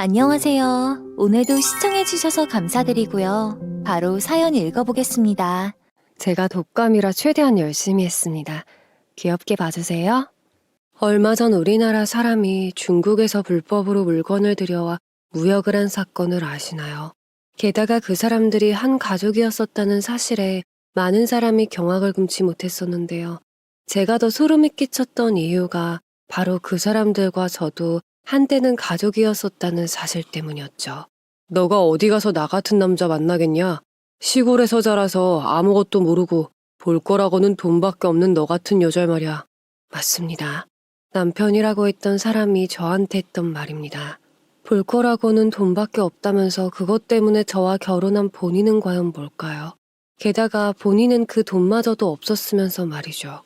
안녕하세요. 오늘도 시청해주셔서 감사드리고요. 바로 사연 읽어보겠습니다. 제가 독감이라 최대한 열심히 했습니다. 귀엽게 봐주세요. 얼마 전 우리나라 사람이 중국에서 불법으로 물건을 들여와 무역을 한 사건을 아시나요? 게다가 그 사람들이 한 가족이었었다는 사실에 많은 사람이 경악을 금치 못했었는데요. 제가 더 소름이 끼쳤던 이유가 바로 그 사람들과 저도 한때는 가족이었었다는 사실 때문이었죠. 너가 어디 가서 나 같은 남자 만나겠냐? 시골에서 자라서 아무것도 모르고 볼 거라고는 돈밖에 없는 너 같은 여자 말이야. 맞습니다. 남편이라고 했던 사람이 저한테 했던 말입니다. 볼 거라고는 돈밖에 없다면서 그것 때문에 저와 결혼한 본인은 과연 뭘까요? 게다가 본인은 그 돈마저도 없었으면서 말이죠.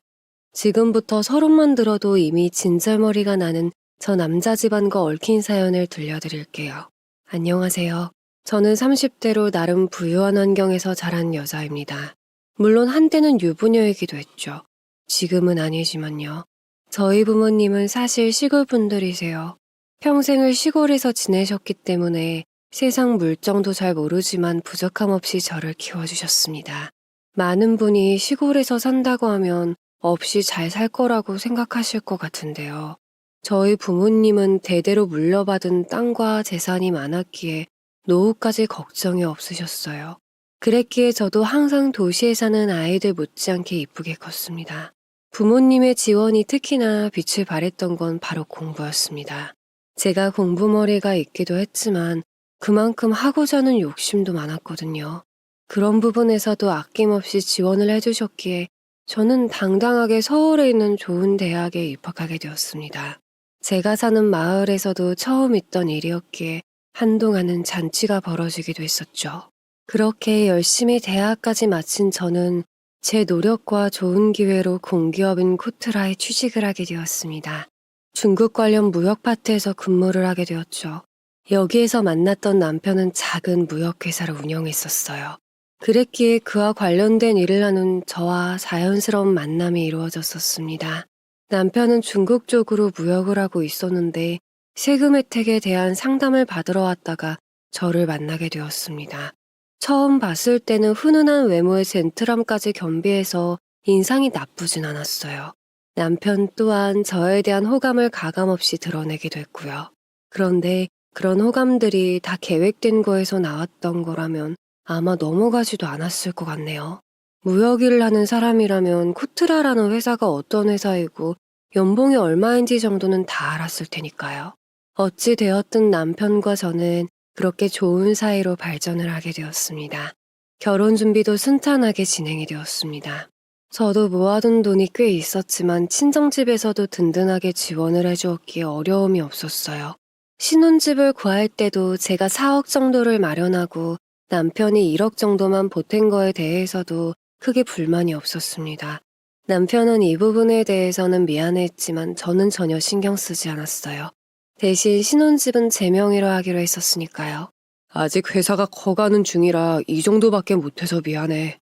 지금부터 서론만 들어도 이미 진절머리가 나는 저 남자 집안과 얽힌 사연을 들려드릴게요. 안녕하세요. 저는 30대로 나름 부유한 환경에서 자란 여자입니다. 물론 한때는 유부녀이기도 했죠. 지금은 아니지만요. 저희 부모님은 사실 시골 분들이세요. 평생을 시골에서 지내셨기 때문에 세상 물정도 잘 모르지만 부족함 없이 저를 키워주셨습니다. 많은 분이 시골에서 산다고 하면 없이 잘 살 거라고 생각하실 것 같은데요. 저희 부모님은 대대로 물려받은 땅과 재산이 많았기에 노후까지 걱정이 없으셨어요. 그랬기에 저도 항상 도시에 사는 아이들 못지않게 이쁘게 컸습니다. 부모님의 지원이 특히나 빛을 발했던 건 바로 공부였습니다. 제가 공부머리가 있기도 했지만 그만큼 하고자 하는 욕심도 많았거든요. 그런 부분에서도 아낌없이 지원을 해주셨기에 저는 당당하게 서울에 있는 좋은 대학에 입학하게 되었습니다. 제가 사는 마을에서도 처음 있던 일이었기에 한동안은 잔치가 벌어지기도 했었죠. 그렇게 열심히 대학까지 마친 저는 제 노력과 좋은 기회로 공기업인 코트라에 취직을 하게 되었습니다. 중국 관련 무역파트에서 근무를 하게 되었죠. 여기에서 만났던 남편은 작은 무역회사를 운영했었어요. 그랬기에 그와 관련된 일을 하는 저와 자연스러운 만남이 이루어졌었습니다. 남편은 중국 쪽으로 무역을 하고 있었는데 세금 혜택에 대한 상담을 받으러 왔다가 저를 만나게 되었습니다. 처음 봤을 때는 훈훈한 외모의 젠틀함까지 겸비해서 인상이 나쁘진 않았어요. 남편 또한 저에 대한 호감을 가감없이 드러내게 됐고요. 그런데 그런 호감들이 다 계획된 거에서 나왔던 거라면 아마 넘어가지도 않았을 것 같네요. 무역 일을 하는 사람이라면 코트라라는 회사가 어떤 회사이고 연봉이 얼마인지 정도는 다 알았을 테니까요. 어찌 되었든 남편과 저는 그렇게 좋은 사이로 발전을 하게 되었습니다. 결혼 준비도 순탄하게 진행이 되었습니다. 저도 모아둔 돈이 꽤 있었지만 친정집에서도 든든하게 지원을 해주었기에 어려움이 없었어요. 신혼집을 구할 때도 제가 4억 정도를 마련하고 남편이 1억 정도만 보탠 거에 대해서도 크게 불만이 없었습니다. 남편은 이 부분에 대해서는 미안해했지만 저는 전혀 신경 쓰지 않았어요. 대신 신혼집은 제 명의로 하기로 했었으니까요. 아직 회사가 커가는 중이라 이 정도밖에 못해서 미안해.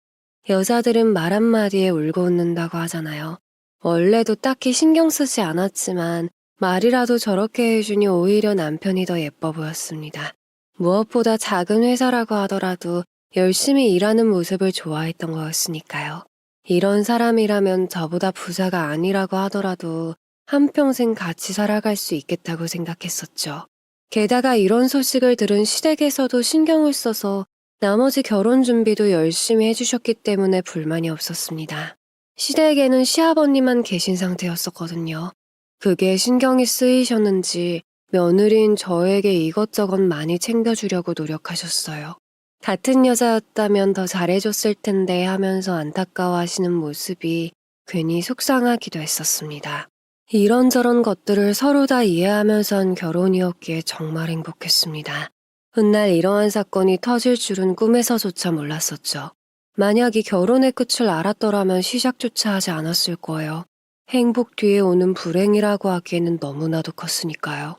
여자들은 말 한마디에 울고 웃는다고 하잖아요. 원래도 딱히 신경 쓰지 않았지만 말이라도 저렇게 해주니 오히려 남편이 더 예뻐 보였습니다. 무엇보다 작은 회사라고 하더라도 열심히 일하는 모습을 좋아했던 거였으니까요. 이런 사람이라면 저보다 부자가 아니라고 하더라도 한평생 같이 살아갈 수 있겠다고 생각했었죠. 게다가 이런 소식을 들은 시댁에서도 신경을 써서 나머지 결혼 준비도 열심히 해주셨기 때문에 불만이 없었습니다. 시댁에는 시아버님만 계신 상태였었거든요. 그게 신경이 쓰이셨는지 며느리인 저에게 이것저것 많이 챙겨주려고 노력하셨어요. 같은 여자였다면 더 잘해줬을 텐데 하면서 안타까워하시는 모습이 괜히 속상하기도 했었습니다. 이런저런 것들을 서로 다 이해하면서 한 결혼이었기에 정말 행복했습니다. 훗날 이러한 사건이 터질 줄은 꿈에서조차 몰랐었죠. 만약 이 결혼의 끝을 알았더라면 시작조차 하지 않았을 거예요. 행복 뒤에 오는 불행이라고 하기에는 너무나도 컸으니까요.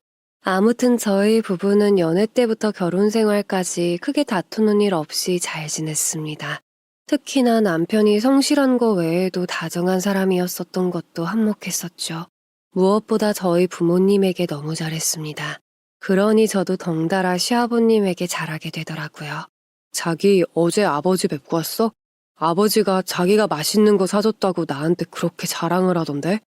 아무튼 저희 부부는 연애 때부터 결혼 생활까지 크게 다투는 일 없이 잘 지냈습니다. 특히나 남편이 성실한 거 외에도 다정한 사람이었었던 것도 한몫했었죠. 무엇보다 저희 부모님에게 너무 잘했습니다. 그러니 저도 덩달아 시아버님에게 잘하게 되더라고요. 자기 어제 아버지 뵙고 왔어? 아버지가 자기가 맛있는 거 사줬다고 나한테 그렇게 자랑을 하던데?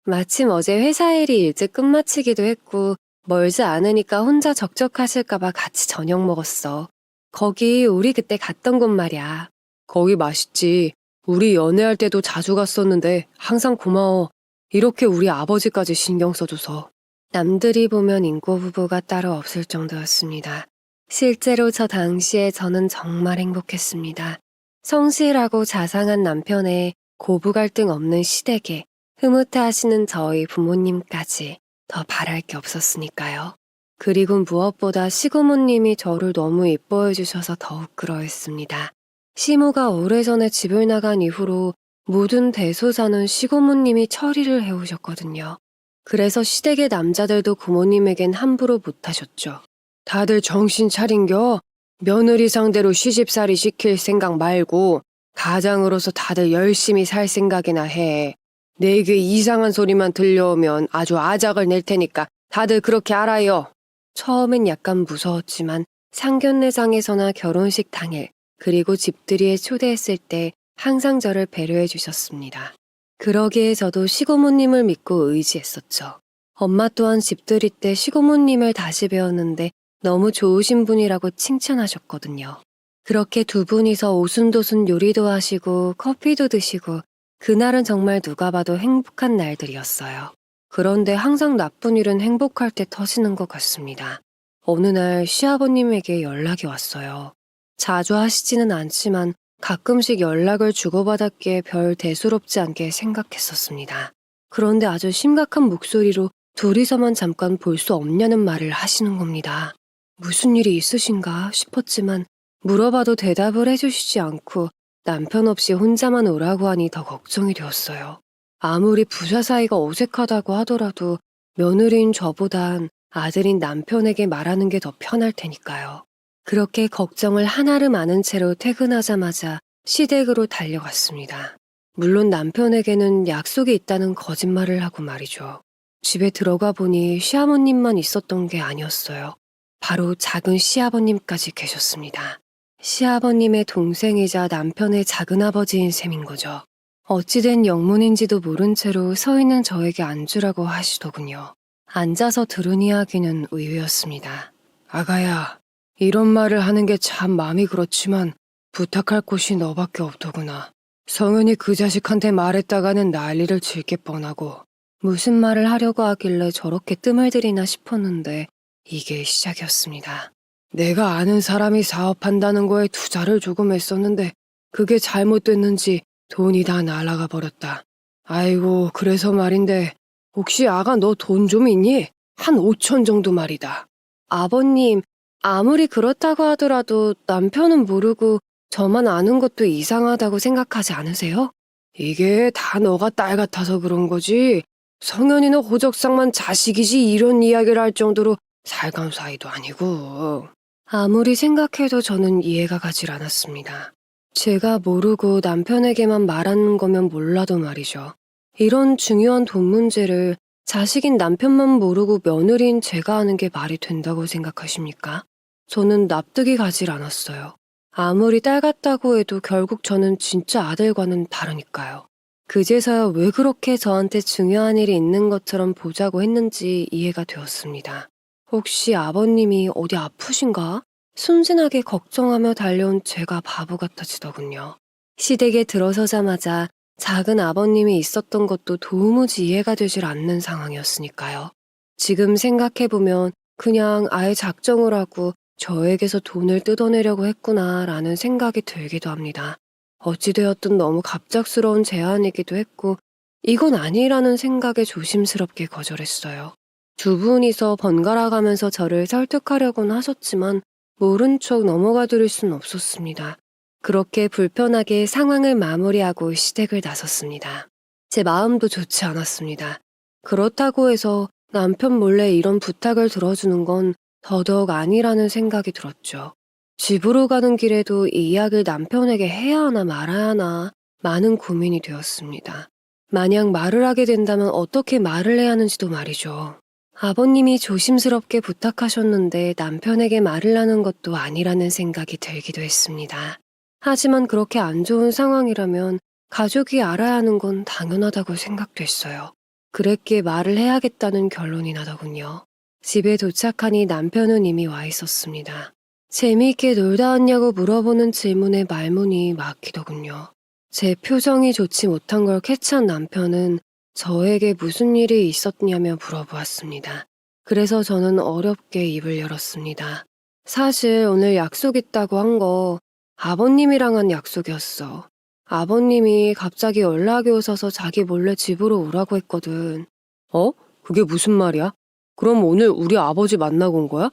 마침 어제 회사 일이 일찍 끝마치기도 했고 멀지 않으니까 혼자 적적하실까봐 같이 저녁 먹었어. 거기 우리 그때 갔던 곳 말이야. 거기 맛있지. 우리 연애할 때도 자주 갔었는데 항상 고마워. 이렇게 우리 아버지까지 신경 써줘서. 남들이 보면 인고 부부가 따로 없을 정도였습니다. 실제로 저 당시에 저는 정말 행복했습니다. 성실하고 자상한 남편에 고부 갈등 없는 시댁에 흐뭇해하시는 저희 부모님까지 더 바랄 게 없었으니까요. 그리고 무엇보다 시고모님이 저를 너무 이뻐해 주셔서 더욱 그러했습니다. 시모가 오래전에 집을 나간 이후로 모든 대소사는 시고모님이 처리를 해오셨거든요. 그래서 시댁의 남자들도 부모님에겐 함부로 못하셨죠. 다들 정신 차린겨? 며느리 상대로 시집살이 시킬 생각 말고 가장으로서 다들 열심히 살 생각이나 해. 내 귀에 이상한 소리만 들려오면 아주 아작을 낼 테니까 다들 그렇게 알아요. 처음엔 약간 무서웠지만 상견례장에서나 결혼식 당일 그리고 집들이에 초대했을 때 항상 저를 배려해 주셨습니다. 그러기에 저도 시고모님을 믿고 의지했었죠. 엄마 또한 집들이 때 시고모님을 다시 배웠는데 너무 좋으신 분이라고 칭찬하셨거든요. 그렇게 두 분이서 오순도순 요리도 하시고 커피도 드시고 그날은 정말 누가 봐도 행복한 날들이었어요. 그런데 항상 나쁜 일은 행복할 때 터지는 것 같습니다. 어느 날 시아버님에게 연락이 왔어요. 자주 하시지는 않지만 가끔씩 연락을 주고받았기에 별 대수롭지 않게 생각했었습니다. 그런데 아주 심각한 목소리로 둘이서만 잠깐 볼 수 없냐는 말을 하시는 겁니다. 무슨 일이 있으신가 싶었지만 물어봐도 대답을 해주시지 않고 남편 없이 혼자만 오라고 하니 더 걱정이 되었어요. 아무리 부자 사이가 어색하다고 하더라도 며느리인 저보단 아들인 남편에게 말하는 게 더 편할 테니까요. 그렇게 걱정을 한아름 아는 채로 퇴근하자마자 시댁으로 달려갔습니다. 물론 남편에게는 약속이 있다는 거짓말을 하고 말이죠. 집에 들어가 보니 시아버님만 있었던 게 아니었어요. 바로 작은 시아버님까지 계셨습니다. 시아버님의 동생이자 남편의 작은아버지인 셈인 거죠. 어찌된 영문인지도 모른 채로 서 있는 저에게 앉으라고 하시더군요. 앉아서 들은 이야기는 의외였습니다. 아가야, 이런 말을 하는 게 참 마음이 그렇지만 부탁할 곳이 너밖에 없더구나. 성은이 그 자식한테 말했다가는 난리를 칠 게 뻔하고. 무슨 말을 하려고 하길래 저렇게 뜸을 들이나 싶었는데 이게 시작이었습니다. 내가 아는 사람이 사업한다는 거에 투자를 조금 했었는데 그게 잘못됐는지 돈이 다 날아가 버렸다. 아이고, 그래서 말인데 혹시 아가 너 돈 좀 있니? 한 5천 정도 말이다. 아버님, 아무리 그렇다고 하더라도 남편은 모르고 저만 아는 것도 이상하다고 생각하지 않으세요? 이게 다 너가 딸 같아서 그런 거지. 성현이는 호적상만 자식이지 이런 이야기를 할 정도로 살감 사이도 아니고. 아무리 생각해도 저는 이해가 가질 않았습니다. 제가 모르고 남편에게만 말하는 거면 몰라도 말이죠. 이런 중요한 돈 문제를 자식인 남편만 모르고 며느리인 제가 하는 게 말이 된다고 생각하십니까? 저는 납득이 가질 않았어요. 아무리 딸 같다고 해도 결국 저는 진짜 아들과는 다르니까요. 그제서야 왜 그렇게 저한테 중요한 일이 있는 것처럼 보자고 했는지 이해가 되었습니다. 혹시 아버님이 어디 아프신가? 순진하게 걱정하며 달려온 제가 바보 같아지더군요. 시댁에 들어서자마자 작은 아버님이 있었던 것도 도무지 이해가 되질 않는 상황이었으니까요. 지금 생각해보면 그냥 아예 작정을 하고 저에게서 돈을 뜯어내려고 했구나라는 생각이 들기도 합니다. 어찌되었든 너무 갑작스러운 제안이기도 했고 이건 아니라는 생각에 조심스럽게 거절했어요. 두 분이서 번갈아 가면서 저를 설득하려고는 하셨지만 모른 척 넘어가 드릴 순 없었습니다. 그렇게 불편하게 상황을 마무리하고 시댁을 나섰습니다. 제 마음도 좋지 않았습니다. 그렇다고 해서 남편 몰래 이런 부탁을 들어주는 건 더더욱 아니라는 생각이 들었죠. 집으로 가는 길에도 이 이야기를 남편에게 해야 하나 말아야 하나 많은 고민이 되었습니다. 만약 말을 하게 된다면 어떻게 말을 해야 하는지도 말이죠. 아버님이 조심스럽게 부탁하셨는데 남편에게 말을 하는 것도 아니라는 생각이 들기도 했습니다. 하지만 그렇게 안 좋은 상황이라면 가족이 알아야 하는 건 당연하다고 생각됐어요. 그랬기에 말을 해야겠다는 결론이 나더군요. 집에 도착하니 남편은 이미 와 있었습니다. 재미있게 놀다 왔냐고 물어보는 질문에 말문이 막히더군요. 제 표정이 좋지 못한 걸 캐치한 남편은 저에게 무슨 일이 있었냐며 물어보았습니다. 그래서 저는 어렵게 입을 열었습니다. 사실 오늘 약속 있다고 한 거 아버님이랑 한 약속이었어. 아버님이 갑자기 연락이 오셔서 자기 몰래 집으로 오라고 했거든. 어? 그게 무슨 말이야? 그럼 오늘 우리 아버지 만나고 온 거야?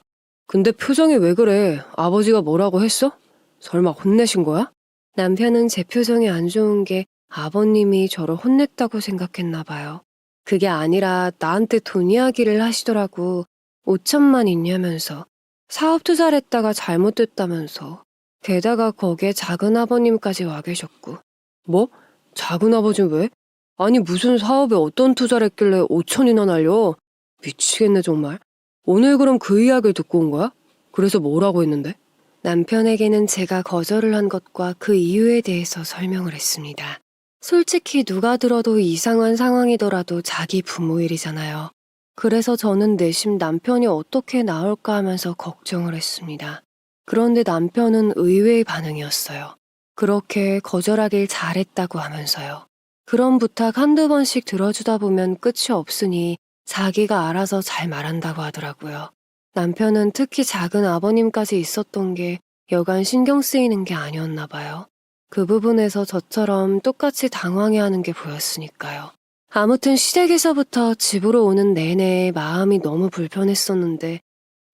근데 표정이 왜 그래? 아버지가 뭐라고 했어? 설마 혼내신 거야? 남편은 제 표정이 안 좋은 게 아버님이 저를 혼냈다고 생각했나 봐요. 그게 아니라 나한테 돈 이야기를 하시더라고. 5천만 있냐면서. 사업 투자를 했다가 잘못됐다면서. 게다가 거기에 작은 아버님까지 와 계셨고. 뭐? 작은 아버진 왜? 아니 무슨 사업에 어떤 투자를 했길래 5천이나 날려? 미치겠네 정말. 오늘 그럼 그 이야기를 듣고 온 거야? 그래서 뭐라고 했는데? 남편에게는 제가 거절을 한 것과 그 이유에 대해서 설명을 했습니다. 솔직히 누가 들어도 이상한 상황이더라도 자기 부모 일이잖아요. 그래서 저는 내심 남편이 어떻게 나올까 하면서 걱정을 했습니다. 그런데 남편은 의외의 반응이었어요. 그렇게 거절하길 잘했다고 하면서요. 그런 부탁 한두 번씩 들어주다 보면 끝이 없으니 자기가 알아서 잘 말한다고 하더라고요. 남편은 특히 작은 아버님까지 있었던 게 여간 신경 쓰이는 게 아니었나 봐요. 그 부분에서 저처럼 똑같이 당황해하는 게 보였으니까요. 아무튼 시댁에서부터 집으로 오는 내내 마음이 너무 불편했었는데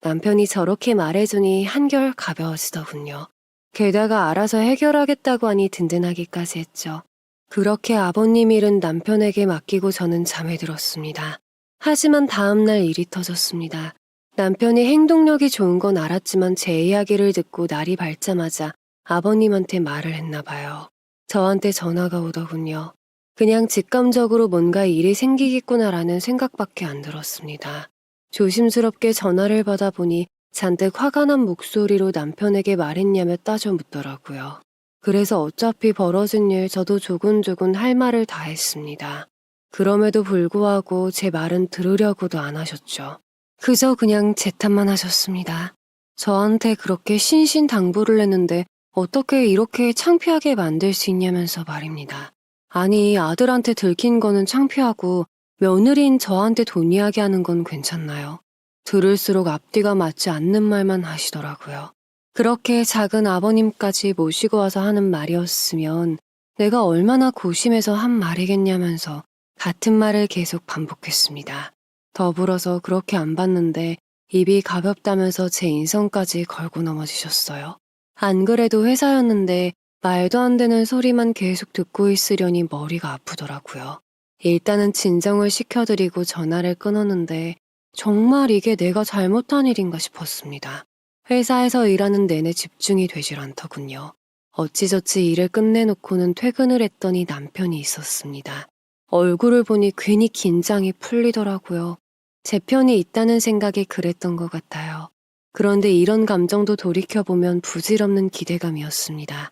남편이 저렇게 말해주니 한결 가벼워지더군요. 게다가 알아서 해결하겠다고 하니 든든하기까지 했죠. 그렇게 아버님 일은 남편에게 맡기고 저는 잠에 들었습니다. 하지만 다음날 일이 터졌습니다. 남편이 행동력이 좋은 건 알았지만 제 이야기를 듣고 날이 밝자마자 아버님한테 말을 했나 봐요. 저한테 전화가 오더군요. 그냥 직감적으로 뭔가 일이 생기겠구나라는 생각밖에 안 들었습니다. 조심스럽게 전화를 받아보니 잔뜩 화가 난 목소리로 남편에게 말했냐며 따져 묻더라고요. 그래서 어차피 벌어진 일 저도 조곤조곤 할 말을 다 했습니다. 그럼에도 불구하고 제 말은 들으려고도 안 하셨죠. 그저 그냥 제 탓만 하셨습니다. 저한테 그렇게 신신당부를 했는데 어떻게 이렇게 창피하게 만들 수 있냐면서 말입니다. 아니 아들한테 들킨 거는 창피하고 며느리인 저한테 돈 이야기하는 건 괜찮나요? 들을수록 앞뒤가 맞지 않는 말만 하시더라고요. 그렇게 작은 아버님까지 모시고 와서 하는 말이었으면 내가 얼마나 고심해서 한 말이겠냐면서 같은 말을 계속 반복했습니다. 더불어서 그렇게 안 봤는데 입이 가볍다면서 제 인성까지 걸고 넘어지셨어요. 안 그래도 회사였는데 말도 안 되는 소리만 계속 듣고 있으려니 머리가 아프더라고요. 일단은 진정을 시켜드리고 전화를 끊었는데 정말 이게 내가 잘못한 일인가 싶었습니다. 회사에서 일하는 내내 집중이 되질 않더군요. 어찌저찌 일을 끝내놓고는 퇴근을 했더니 남편이 있었습니다. 얼굴을 보니 괜히 긴장이 풀리더라고요. 제 편이 있다는 생각에 그랬던 것 같아요. 그런데 이런 감정도 돌이켜보면 부질없는 기대감이었습니다.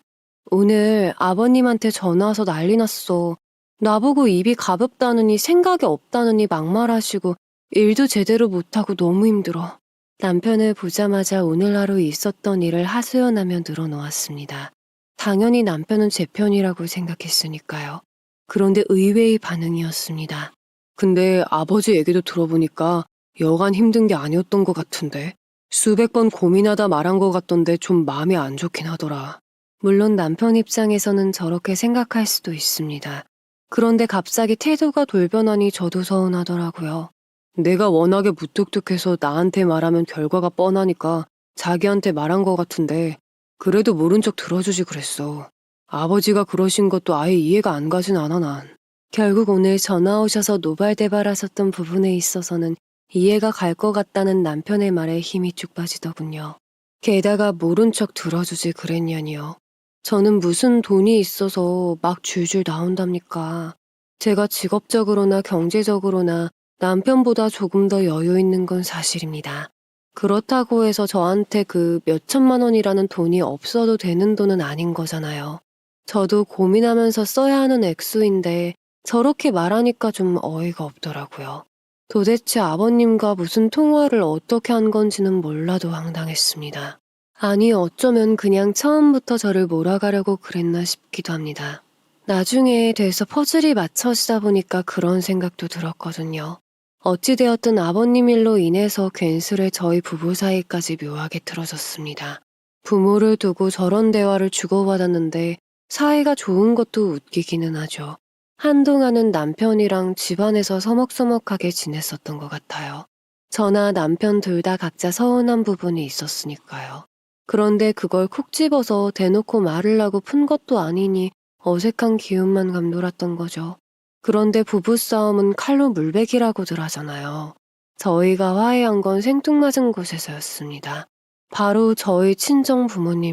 오늘 아버님한테 전화 와서 난리 났어. 나보고 입이 가볍다느니 생각이 없다느니 막말하시고 일도 제대로 못하고 너무 힘들어. 남편을 보자마자 오늘 하루 있었던 일을 하소연하며 늘어놓았습니다. 당연히 남편은 제 편이라고 생각했으니까요. 그런데 의외의 반응이었습니다. 근데 아버지 얘기도 들어보니까 여간 힘든 게 아니었던 것 같은데. 수백 번 고민하다 말한 것 같던데 좀 마음이 안 좋긴 하더라. 물론 남편 입장에서는 저렇게 생각할 수도 있습니다. 그런데 갑자기 태도가 돌변하니 저도 서운하더라고요. 내가 워낙에 무뚝뚝해서 나한테 말하면 결과가 뻔하니까 자기한테 말한 것 같은데 그래도 모른 척 들어주지 그랬어. 아버지가 그러신 것도 아예 이해가 안 가진 않아 난. 결국 오늘 전화 오셔서 노발대발하셨던 부분에 있어서는 이해가 갈 것 같다는 남편의 말에 힘이 쭉 빠지더군요. 게다가 모른 척 들어주지 그랬냐니요. 저는 무슨 돈이 있어서 막 줄줄 나온답니까. 제가 직업적으로나 경제적으로나 남편보다 조금 더 여유 있는 건 사실입니다. 그렇다고 해서 저한테 그 몇천만 원이라는 돈이 없어도 되는 돈은 아닌 거잖아요. 저도 고민하면서 써야 하는 액수인데 저렇게 말하니까 좀 어이가 없더라고요. 도대체 아버님과 무슨 통화를 어떻게 한 건지는 몰라도 황당했습니다. 아니 어쩌면 그냥 처음부터 저를 몰아가려고 그랬나 싶기도 합니다. 나중에 돼서 퍼즐이 맞춰지다 보니까 그런 생각도 들었거든요. 어찌되었든 아버님 일로 인해서 괜스레 저희 부부 사이까지 묘하게 틀어졌습니다. 부모를 두고 저런 대화를 주고받았는데 사이가 좋은 것도 웃기기는 하죠. 한동안은 남편이랑 집안에서 서먹서먹하게 지냈었던 것 같아요. 저나 남편 둘 다 각자 서운한 부분이 있었으니까요. 그런데 그걸 콕 집어서 대놓고 말을 하고 푼 것도 아니니 어색한 기운만 감돌았던 거죠. 그런데 부부싸움은 칼로 물베기라고들 하잖아요. 저희가 화해한 건 생뚱맞은 곳에서였습니다. 바로 저희 친정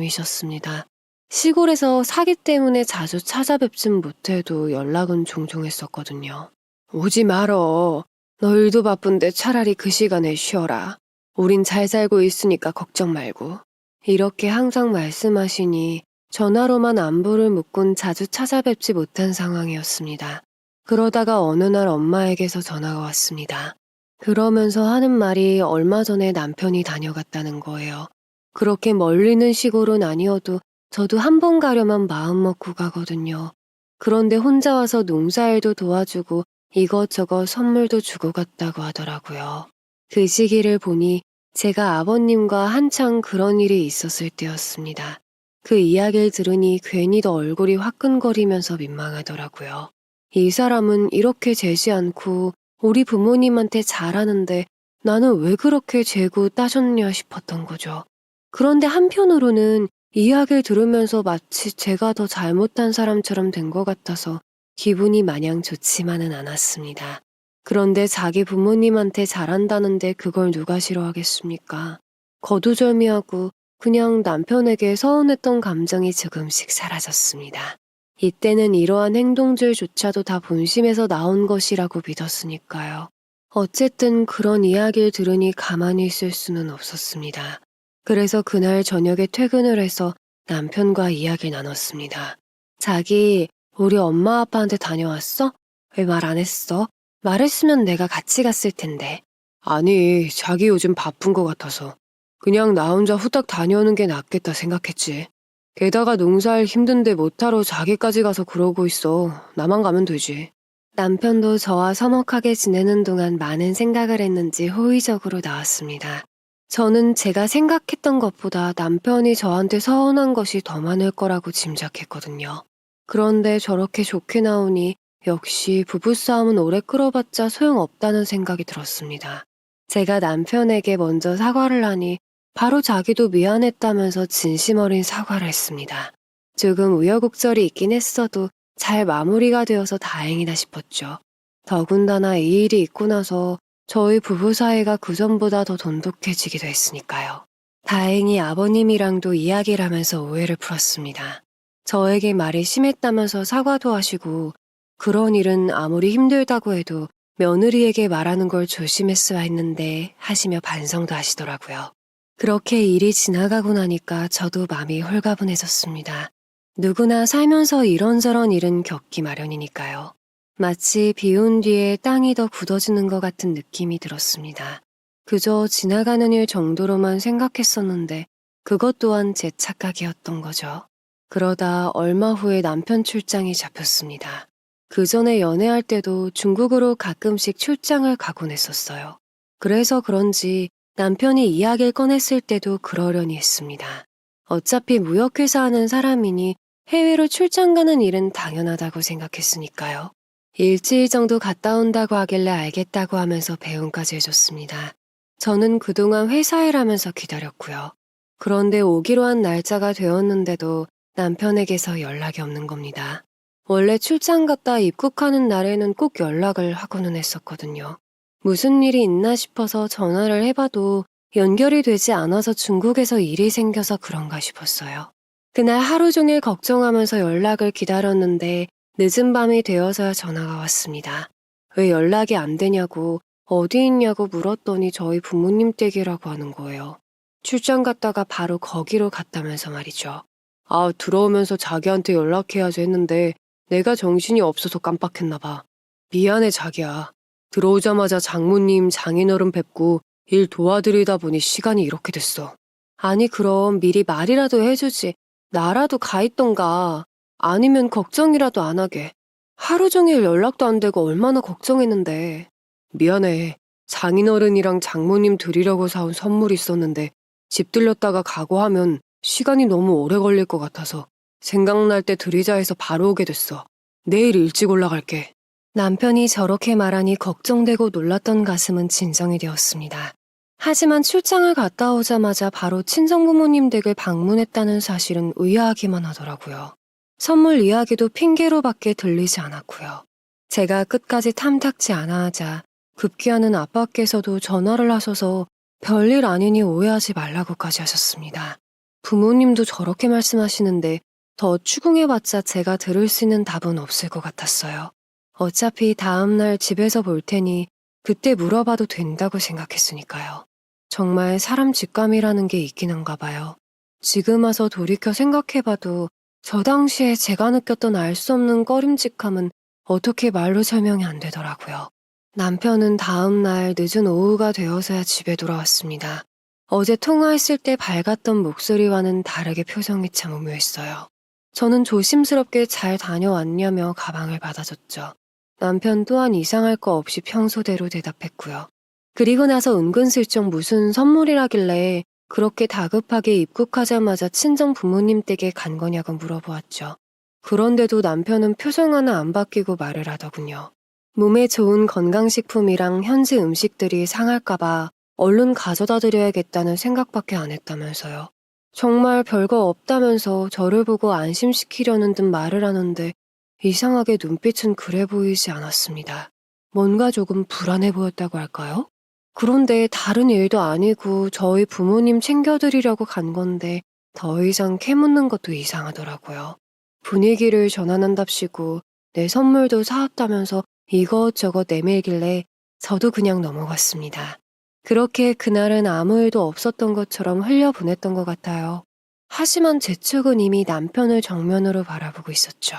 부모님이셨습니다. 시골에서 사기 때문에 자주 찾아뵙진 못해도 연락은 종종 했었거든요. 오지 말어. 너 일도 바쁜데 차라리 그 시간에 쉬어라. 우린 잘 살고 있으니까 걱정 말고. 이렇게 항상 말씀하시니 전화로만 안부를 묻곤 자주 찾아뵙지 못한 상황이었습니다. 그러다가 어느 날 엄마에게서 전화가 왔습니다. 그러면서 하는 말이 얼마 전에 남편이 다녀갔다는 거예요. 그렇게 멀리는 시골은 아니어도 저도 한 번 가려면 마음 먹고 가거든요. 그런데 혼자 와서 농사일도 도와주고 이것저것 선물도 주고 갔다고 하더라고요. 그 시기를 보니 제가 아버님과 한창 그런 일이 있었을 때였습니다. 그 이야기를 들으니 괜히 더 얼굴이 화끈거리면서 민망하더라고요. 이 사람은 이렇게 재지 않고 우리 부모님한테 잘하는데 나는 왜 그렇게 재고 따졌냐 싶었던 거죠. 그런데 한편으로는 이야기를 들으면서 마치 제가 더 잘못한 사람처럼 된 것 같아서 기분이 마냥 좋지만은 않았습니다. 그런데 자기 부모님한테 잘한다는데 그걸 누가 싫어하겠습니까? 거두절미하고 그냥 남편에게 서운했던 감정이 조금씩 사라졌습니다. 이때는 이러한 행동들조차도 다 본심에서 나온 것이라고 믿었으니까요. 어쨌든 그런 이야기를 들으니 가만히 있을 수는 없었습니다. 그래서 그날 저녁에 퇴근을 해서 남편과 이야기를 나눴습니다. 자기, 우리 엄마 아빠한테 다녀왔어? 왜 말 안 했어? 말했으면 내가 같이 갔을 텐데. 아니, 자기 요즘 바쁜 것 같아서. 그냥 나 혼자 후딱 다녀오는 게 낫겠다 생각했지. 게다가 농사일 힘든데 못하러 자기까지 가서 그러고 있어. 나만 가면 되지. 남편도 저와 서먹하게 지내는 동안 많은 생각을 했는지 호의적으로 나왔습니다. 저는 제가 생각했던 것보다 남편이 저한테 서운한 것이 더 많을 거라고 짐작했거든요. 그런데 저렇게 좋게 나오니 역시 부부싸움은 오래 끌어봤자 소용없다는 생각이 들었습니다. 제가 남편에게 먼저 사과를 하니 바로 자기도 미안했다면서 진심 어린 사과를 했습니다. 조금 우여곡절이 있긴 했어도 잘 마무리가 되어서 다행이다 싶었죠. 더군다나 이 일이 있고 나서 저희 부부 사이가 그전보다 더 돈독해지기도 했으니까요. 다행히 아버님이랑도 이야기를 하면서 오해를 풀었습니다. 저에게 말이 심했다면서 사과도 하시고 그런 일은 아무리 힘들다고 해도 며느리에게 말하는 걸 조심했어야 했는데 하시며 반성도 하시더라고요. 그렇게 일이 지나가고 나니까 저도 마음이 홀가분해졌습니다. 누구나 살면서 이런저런 일은 겪기 마련이니까요. 마치 비온 뒤에 땅이 더 굳어지는 것 같은 느낌이 들었습니다. 그저 지나가는 일 정도로만 생각했었는데 그것 또한 제 착각이었던 거죠. 그러다 얼마 후에 남편 출장이 잡혔습니다. 그 전에 연애할 때도 중국으로 가끔씩 출장을 가곤 했었어요. 그래서 그런지 남편이 이야기를 꺼냈을 때도 그러려니 했습니다. 어차피 무역회사 하는 사람이니 해외로 출장 가는 일은 당연하다고 생각했으니까요. 일주일 정도 갔다 온다고 하길래 알겠다고 하면서 배웅까지 해줬습니다. 저는 그동안 회사 일하면서 기다렸고요. 그런데 오기로 한 날짜가 되었는데도 남편에게서 연락이 없는 겁니다. 원래 출장 갔다 입국하는 날에는 꼭 연락을 하고는 했었거든요. 무슨 일이 있나 싶어서 전화를 해봐도 연결이 되지 않아서 중국에서 일이 생겨서 그런가 싶었어요. 그날 하루 종일 걱정하면서 연락을 기다렸는데 늦은 밤이 되어서야 전화가 왔습니다. 왜 연락이 안 되냐고 어디 있냐고 물었더니 저희 부모님 댁이라고 하는 거예요. 출장 갔다가 바로 거기로 갔다면서 말이죠. 아, 들어오면서 자기한테 연락해야지 했는데 내가 정신이 없어서 깜빡했나 봐. 미안해, 자기야. 들어오자마자 장모님, 장인어른 뵙고 일 도와드리다 보니 시간이 이렇게 됐어. 아니, 그럼 미리 말이라도 해주지. 나라도 가 있던가. 아니면 걱정이라도 안 하게. 하루 종일 연락도 안 되고 얼마나 걱정했는데. 미안해. 장인어른이랑 장모님 드리려고 사온 선물이 있었는데 집 들렸다가 가고 하면 시간이 너무 오래 걸릴 것 같아서 생각날 때 드리자 해서 바로 오게 됐어. 내일 일찍 올라갈게. 남편이 저렇게 말하니 걱정되고 놀랐던 가슴은 진정이 되었습니다. 하지만 출장을 갔다 오자마자 바로 친정부모님 댁을 방문했다는 사실은 의아하기만 하더라고요. 선물 이야기도 핑계로밖에 들리지 않았고요. 제가 끝까지 탐탁지 않아 하자 급기야는 아빠께서도 전화를 하셔서 별일 아니니 오해하지 말라고까지 하셨습니다. 부모님도 저렇게 말씀하시는데 더 추궁해봤자 제가 들을 수 있는 답은 없을 것 같았어요. 어차피 다음날 집에서 볼 테니 그때 물어봐도 된다고 생각했으니까요. 정말 사람 직감이라는 게 있긴 한가 봐요. 지금 와서 돌이켜 생각해봐도 저 당시에 제가 느꼈던 알 수 없는 꺼림직함은 어떻게 말로 설명이 안 되더라고요. 남편은 다음날 늦은 오후가 되어서야 집에 돌아왔습니다. 어제 통화했을 때 밝았던 목소리와는 다르게 표정이 참 오묘했어요. 저는 조심스럽게 잘 다녀왔냐며 가방을 받아줬죠. 남편 또한 이상할 거 없이 평소대로 대답했고요. 그리고 나서 은근슬쩍 무슨 선물이라길래 그렇게 다급하게 입국하자마자 친정 부모님 댁에 간 거냐고 물어보았죠. 그런데도 남편은 표정 하나 안 바뀌고 말을 하더군요. 몸에 좋은 건강식품이랑 현지 음식들이 상할까봐 얼른 가져다 드려야겠다는 생각밖에 안 했다면서요. 정말 별거 없다면서 저를 보고 안심시키려는 듯 말을 하는데 이상하게 눈빛은 그래 보이지 않았습니다. 뭔가 조금 불안해 보였다고 할까요? 그런데 다른 일도 아니고 저희 부모님 챙겨드리려고 간 건데 더 이상 캐묻는 것도 이상하더라고요. 분위기를 전환한답시고 내 선물도 사왔다면서 이것저것 내밀길래 저도 그냥 넘어갔습니다. 그렇게 그날은 아무 일도 없었던 것처럼 흘려보냈던 것 같아요. 하지만 제 측은 이미 남편을 정면으로 바라보고 있었죠.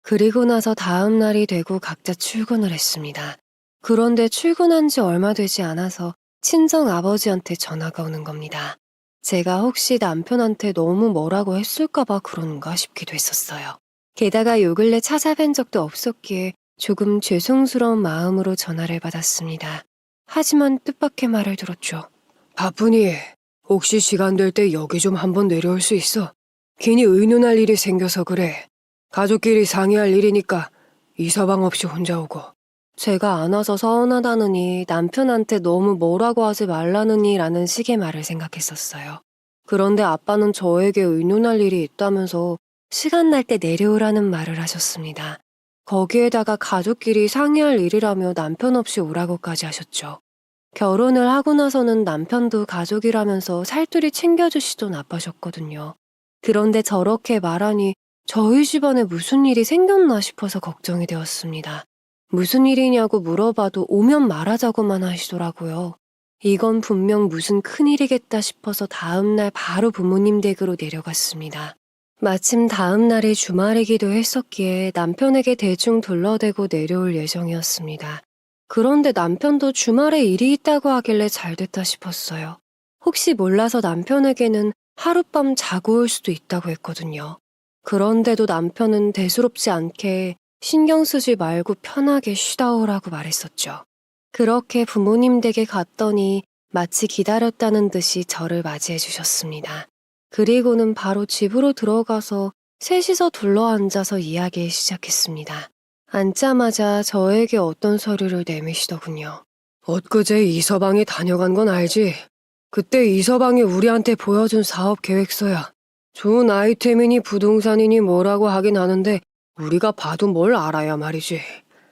그리고 나서 다음 날이 되고 각자 출근을 했습니다. 그런데 출근한 지 얼마 되지 않아서 친정 아버지한테 전화가 오는 겁니다. 제가 혹시 남편한테 너무 뭐라고 했을까봐 그런가 싶기도 했었어요. 게다가 요 근래 찾아뵌 적도 없었기에 조금 죄송스러운 마음으로 전화를 받았습니다. 하지만 뜻밖의 말을 들었죠. 바쁘니 혹시 시간 될 때 여기 좀 한번 내려올 수 있어? 괜히 의논할 일이 생겨서 그래. 가족끼리 상의할 일이니까 이서방 없이 혼자 오고. 제가 안 와서 서운하다느니 남편한테 너무 뭐라고 하지 말라느니 라는 식의 말을 생각했었어요. 그런데 아빠는 저에게 의논할 일이 있다면서 시간 날 때 내려오라는 말을 하셨습니다. 거기에다가 가족끼리 상의할 일이라며 남편 없이 오라고까지 하셨죠. 결혼을 하고 나서는 남편도 가족이라면서 살뜰히 챙겨주시던 아빠셨거든요. 그런데 저렇게 말하니 저희 집안에 무슨 일이 생겼나 싶어서 걱정이 되었습니다. 무슨 일이냐고 물어봐도 오면 말하자고만 하시더라고요. 이건 분명 무슨 큰일이겠다 싶어서 다음날 바로 부모님 댁으로 내려갔습니다. 마침 다음 날이 주말이기도 했었기에 남편에게 대충 둘러대고 내려올 예정이었습니다. 그런데 남편도 주말에 일이 있다고 하길래 잘됐다 싶었어요. 혹시 몰라서 남편에게는 하룻밤 자고 올 수도 있다고 했거든요. 그런데도 남편은 대수롭지 않게 신경 쓰지 말고 편하게 쉬다 오라고 말했었죠. 그렇게 부모님 댁에 갔더니 마치 기다렸다는 듯이 저를 맞이해 주셨습니다. 그리고는 바로 집으로 들어가서 셋이서 둘러앉아서 이야기 시작했습니다. 앉자마자 저에게 어떤 서류를 내미시더군요. 엊그제 이서방이 다녀간 건 알지? 그때 이서방이 우리한테 보여준 사업 계획서야. 좋은 아이템이니 부동산이니 뭐라고 하긴 하는데 우리가 봐도 뭘 알아야 말이지.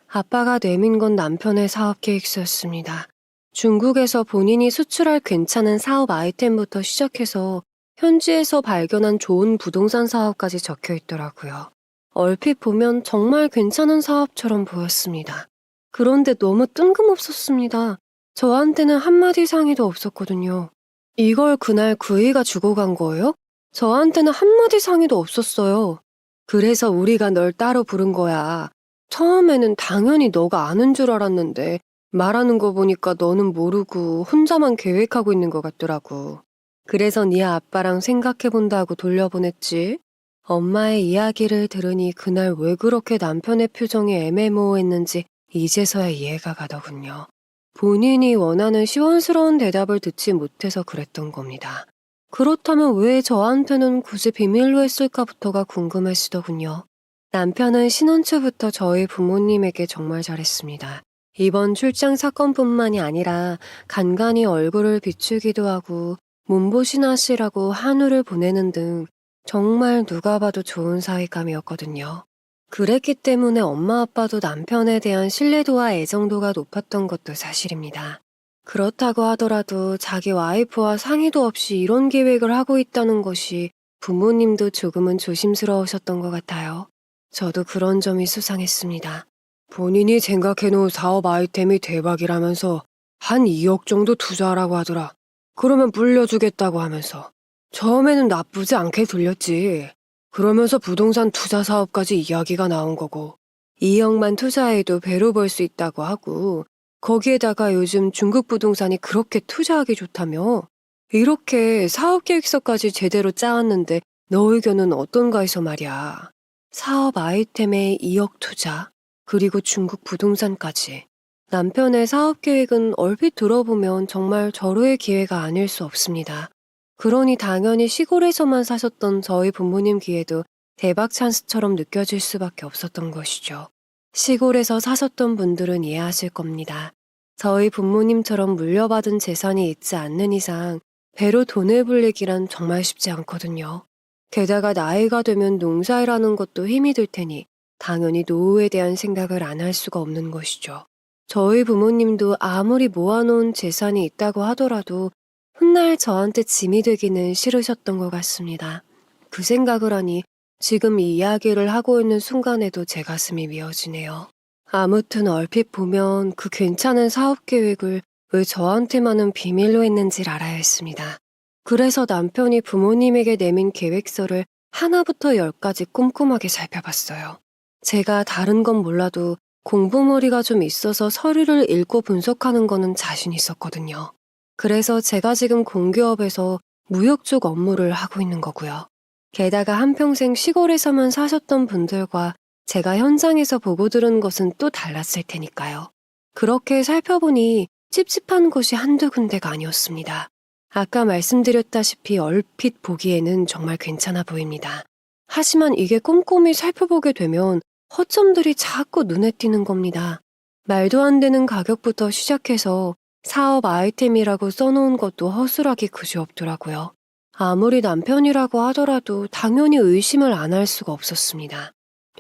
아빠가 내민 건 남편의 사업 계획서였습니다. 중국에서 본인이 수출할 괜찮은 사업 아이템부터 시작해서 현지에서 발견한 좋은 부동산 사업까지 적혀 있더라고요. 얼핏 보면 정말 괜찮은 사업처럼 보였습니다. 그런데 너무 뜬금없었습니다. 저한테는 한마디 상의도 없었거든요. 이걸 그날 그이가 주고 간 거예요? 저한테는 한마디 상의도 없었어요. 그래서 우리가 널 따로 부른 거야. 처음에는 당연히 너가 아는 줄 알았는데 말하는 거 보니까 너는 모르고 혼자만 계획하고 있는 것 같더라고. 그래서 네 아빠랑 생각해본다고 돌려보냈지. 엄마의 이야기를 들으니 그날 왜 그렇게 남편의 표정이 애매모호했는지 이제서야 이해가 가더군요. 본인이 원하는 시원스러운 대답을 듣지 못해서 그랬던 겁니다. 그렇다면 왜 저한테는 굳이 비밀로 했을까부터가 궁금해지더군요. 남편은 신혼 초부터 저희 부모님에게 정말 잘했습니다. 이번 출장 사건뿐만이 아니라 간간히 얼굴을 비추기도 하고 몸보신하시라고 한우를 보내는 등 정말 누가 봐도 좋은 사위감이었거든요. 그랬기 때문에 엄마 아빠도 남편에 대한 신뢰도와 애정도가 높았던 것도 사실입니다. 그렇다고 하더라도 자기 와이프와 상의도 없이 이런 계획을 하고 있다는 것이 부모님도 조금은 조심스러우셨던 것 같아요. 저도 그런 점이 수상했습니다. 본인이 생각해놓은 사업 아이템이 대박이라면서 한 2억 정도 투자하라고 하더라. 그러면 불려주겠다고 하면서. 처음에는 나쁘지 않게 들렸지. 그러면서 부동산 투자 사업까지 이야기가 나온 거고 2억만 투자해도 배로 벌 수 있다고 하고 거기에다가 요즘 중국 부동산이 그렇게 투자하기 좋다며 이렇게 사업 계획서까지 제대로 짜왔는데 너 의견은 어떤가 해서 말이야. 사업 아이템에 2억 투자 그리고 중국 부동산까지 남편의 사업 계획은 얼핏 들어보면 정말 절호의 기회가 아닐 수 없습니다. 그러니 당연히 시골에서만 사셨던 저희 부모님 귀에도 대박 찬스처럼 느껴질 수밖에 없었던 것이죠. 시골에서 사셨던 분들은 이해하실 겁니다. 저희 부모님처럼 물려받은 재산이 있지 않는 이상 배로 돈을 불리기란 정말 쉽지 않거든요. 게다가 나이가 되면 농사일하는 것도 힘이 들 테니 당연히 노후에 대한 생각을 안 할 수가 없는 것이죠. 저희 부모님도 아무리 모아놓은 재산이 있다고 하더라도 훗날 저한테 짐이 되기는 싫으셨던 것 같습니다. 그 생각을 하니 지금 이 이야기를 하고 있는 순간에도 제 가슴이 미어지네요. 아무튼 얼핏 보면 그 괜찮은 사업 계획을 왜 저한테만은 비밀로 했는지를 알아야 했습니다. 그래서 남편이 부모님에게 내민 계획서를 하나부터 열까지 꼼꼼하게 살펴봤어요. 제가 다른 건 몰라도 공부머리가 좀 있어서 서류를 읽고 분석하는 거는 자신 있었거든요. 그래서 제가 지금 공기업에서 무역 쪽 업무를 하고 있는 거고요. 게다가 한평생 시골에서만 사셨던 분들과 제가 현장에서 보고 들은 것은 또 달랐을 테니까요. 그렇게 살펴보니 찝찝한 곳이 한두 군데가 아니었습니다. 아까 말씀드렸다시피 얼핏 보기에는 정말 괜찮아 보입니다. 하지만 이게 꼼꼼히 살펴보게 되면 허점들이 자꾸 눈에 띄는 겁니다. 말도 안 되는 가격부터 시작해서 사업 아이템이라고 써놓은 것도 허술하기 그지없더라고요. 아무리 남편이라고 하더라도 당연히 의심을 안 할 수가 없었습니다.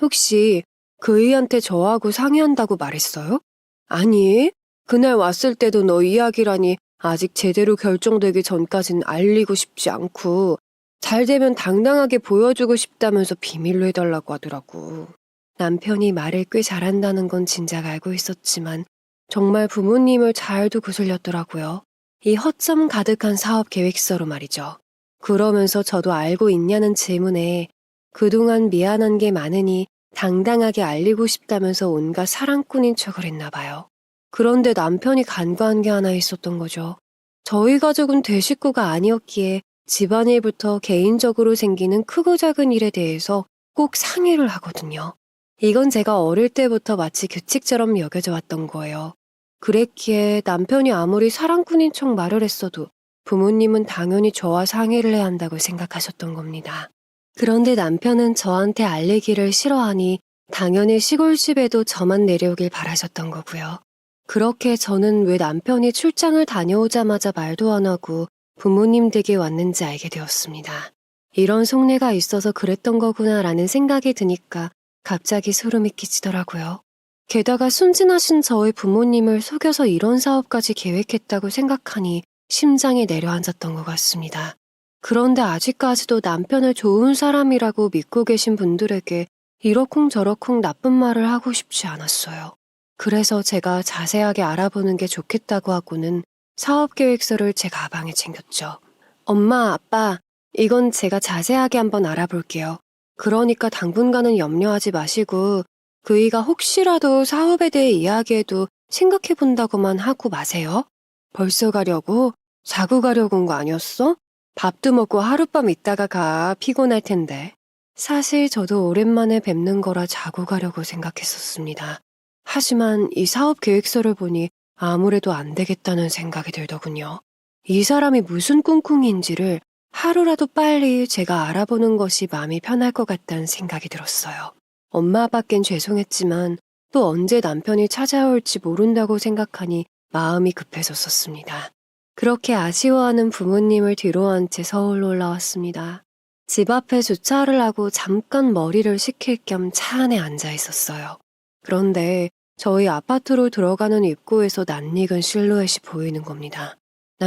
혹시 그이한테 저하고 상의한다고 말했어요? 아니, 그날 왔을 때도 너 이야기라니 아직 제대로 결정되기 전까진 알리고 싶지 않고 잘 되면 당당하게 보여주고 싶다면서 비밀로 해달라고 하더라고. 남편이 말을 꽤 잘한다는 건 진작 알고 있었지만 정말 부모님을 잘도 구슬렸더라고요. 이 허점 가득한 사업 계획서로 말이죠. 그러면서 저도 알고 있냐는 질문에 그동안 미안한 게 많으니 당당하게 알리고 싶다면서 온갖 사랑꾼인 척을 했나 봐요. 그런데 남편이 간과한 게 하나 있었던 거죠. 저희 가족은 대식구가 아니었기에 집안일부터 개인적으로 생기는 크고 작은 일에 대해서 꼭 상의를 하거든요. 이건 제가 어릴 때부터 마치 규칙처럼 여겨져 왔던 거예요. 그랬기에 남편이 아무리 사랑꾼인 척 말을 했어도 부모님은 당연히 저와 상의를 해야 한다고 생각하셨던 겁니다. 그런데 남편은 저한테 알리기를 싫어하니 당연히 시골집에도 저만 내려오길 바라셨던 거고요. 그렇게 저는 왜 남편이 출장을 다녀오자마자 말도 안 하고 부모님 댁에 왔는지 알게 되었습니다. 이런 속내가 있어서 그랬던 거구나라는 생각이 드니까 갑자기 소름이 끼치더라고요. 게다가 순진하신 저희 부모님을 속여서 이런 사업까지 계획했다고 생각하니 심장이 내려앉았던 것 같습니다. 그런데 아직까지도 남편을 좋은 사람이라고 믿고 계신 분들에게 이러쿵저러쿵 나쁜 말을 하고 싶지 않았어요. 그래서 제가 자세하게 알아보는 게 좋겠다고 하고는 사업계획서를 제 가방에 챙겼죠. 엄마, 아빠, 이건 제가 자세하게 한번 알아볼게요. 그러니까 당분간은 염려하지 마시고 그이가 혹시라도 사업에 대해 이야기해도 생각해 본다고만 하고 마세요. 벌써 가려고? 자고 가려고 온 거 아니었어? 밥도 먹고 하룻밤 있다가 가. 피곤할 텐데. 사실 저도 오랜만에 뵙는 거라 자고 가려고 생각했었습니다. 하지만 이 사업 계획서를 보니 아무래도 안 되겠다는 생각이 들더군요. 이 사람이 무슨 꿍꿍이인지를 하루라도 빨리 제가 알아보는 것이 마음이 편할 것 같다는 생각이 들었어요. 엄마 아빠께 죄송했지만 또 언제 남편이 찾아올지 모른다고 생각하니 마음이 급해졌었습니다. 그렇게 아쉬워하는 부모님을 뒤로한 채 서울로 올라왔습니다. 집 앞에 주차를 하고 잠깐 머리를 식힐 겸 차 안에 앉아 있었어요. 그런데 저희 아파트로 들어가는 입구에서 낯익은 실루엣이 보이는 겁니다.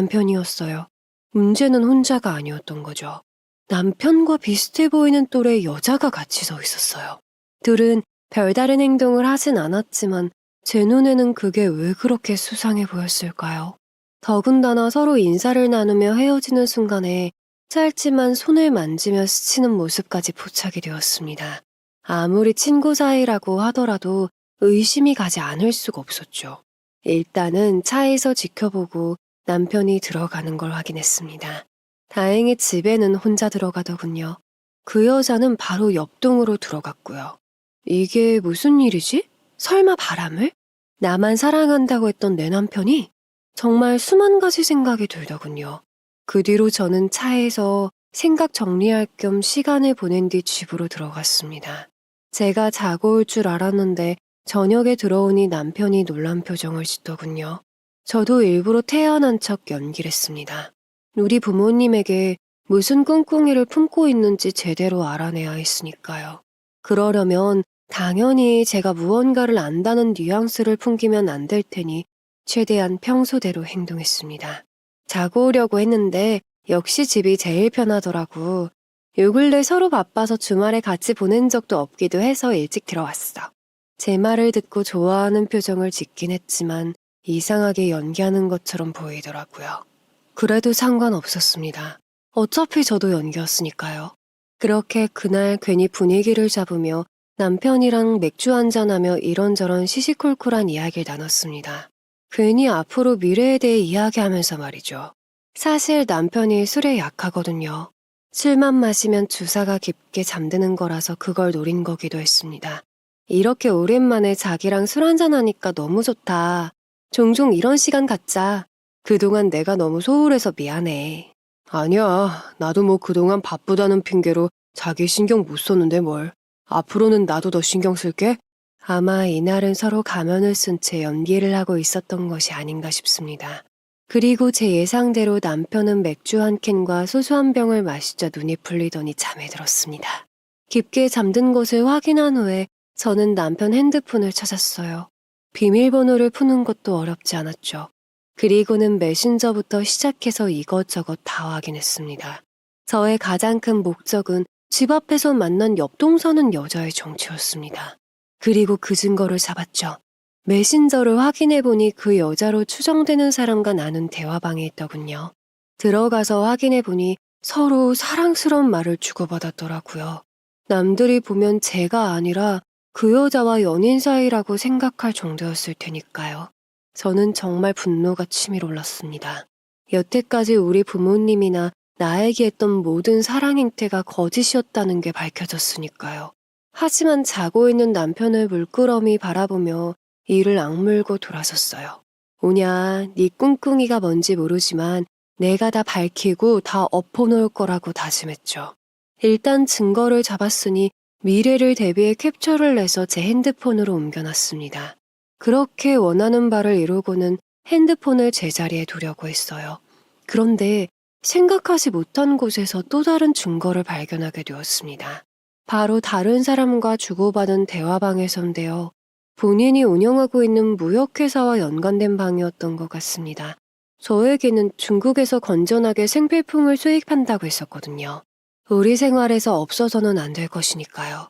남편이었어요. 문제는 혼자가 아니었던 거죠. 남편과 비슷해 보이는 또래의 여자가 같이 서 있었어요. 둘은 별다른 행동을 하진 않았지만 제 눈에는 그게 왜 그렇게 수상해 보였을까요? 더군다나 서로 인사를 나누며 헤어지는 순간에 짧지만 손을 만지며 스치는 모습까지 포착이 되었습니다. 아무리 친구 사이라고 하더라도 의심이 가지 않을 수가 없었죠. 일단은 차에서 지켜보고 남편이 들어가는 걸 확인했습니다. 다행히 집에는 혼자 들어가더군요. 그 여자는 바로 옆동으로 들어갔고요. 이게 무슨 일이지? 설마 바람을? 나만 사랑한다고 했던 내 남편이? 정말 수만 가지 생각이 들더군요. 그 뒤로 저는 차에서 생각 정리할 겸 시간을 보낸 뒤 집으로 들어갔습니다. 제가 자고 올 줄 알았는데 저녁에 들어오니 남편이 놀란 표정을 짓더군요. 저도 일부러 태연한 척 연기를 했습니다. 우리 부모님에게 무슨 꿍꿍이를 품고 있는지 제대로 알아내야 했으니까요. 그러려면 당연히 제가 무언가를 안다는 뉘앙스를 풍기면 안 될 테니 최대한 평소대로 행동했습니다. 자고 오려고 했는데 역시 집이 제일 편하더라고. 요 근래 서로 바빠서 주말에 같이 보낸 적도 없기도 해서 일찍 들어왔어. 제 말을 듣고 좋아하는 표정을 짓긴 했지만 이상하게 연기하는 것처럼 보이더라고요. 그래도 상관없었습니다. 어차피 저도 연기였으니까요. 그렇게 그날 괜히 분위기를 잡으며 남편이랑 맥주 한잔하며 이런저런 시시콜콜한 이야기를 나눴습니다. 괜히 앞으로 미래에 대해 이야기하면서 말이죠. 사실 남편이 술에 약하거든요. 술만 마시면 주사가 깊게 잠드는 거라서 그걸 노린 거기도 했습니다. 이렇게 오랜만에 자기랑 술 한잔하니까 너무 좋다. 종종 이런 시간 갖자. 그동안 내가 너무 소홀해서 미안해. 아니야, 나도 뭐 그동안 바쁘다는 핑계로 자기 신경 못 썼는데 뭘. 앞으로는 나도 더 신경 쓸게. 아마 이날은 서로 가면을 쓴 채 연기를 하고 있었던 것이 아닌가 싶습니다. 그리고 제 예상대로 남편은 맥주 한 캔과 소주 한 병을 마시자 눈이 풀리더니 잠에 들었습니다. 깊게 잠든 것을 확인한 후에 저는 남편 핸드폰을 찾았어요. 비밀번호를 푸는 것도 어렵지 않았죠. 그리고는 메신저부터 시작해서 이것저것 다 확인했습니다. 저의 가장 큰 목적은 집 앞에서 만난 옆동 사는 여자의 정체였습니다. 그리고 그 증거를 잡았죠. 메신저를 확인해보니 그 여자로 추정되는 사람과 나눈 대화방에 있더군요. 들어가서 확인해보니 서로 사랑스러운 말을 주고받았더라고요. 남들이 보면 제가 아니라 그 여자와 연인 사이라고 생각할 정도였을 테니까요. 저는 정말 분노가 치밀어 올랐습니다. 여태까지 우리 부모님이나 나에게 했던 모든 사랑 행태가 거짓이었다는 게 밝혀졌으니까요. 하지만 자고 있는 남편을 물끄러미 바라보며 이를 악물고 돌아섰어요. 오냐, 네 꿍꿍이가 뭔지 모르지만 내가 다 밝히고 다 엎어놓을 거라고 다짐했죠. 일단 증거를 잡았으니 미래를 대비해 캡처를 해서 제 핸드폰으로 옮겨놨습니다. 그렇게 원하는 바를 이루고는 핸드폰을 제자리에 두려고 했어요. 그런데 생각하지 못한 곳에서 또 다른 증거를 발견하게 되었습니다. 바로 다른 사람과 주고받은 대화방에서인데요. 본인이 운영하고 있는 무역회사와 연관된 방이었던 것 같습니다. 저에게는 중국에서 건전하게 생필품을 수입한다고 했었거든요. 우리 생활에서 없어서는 안 될 것이니까요.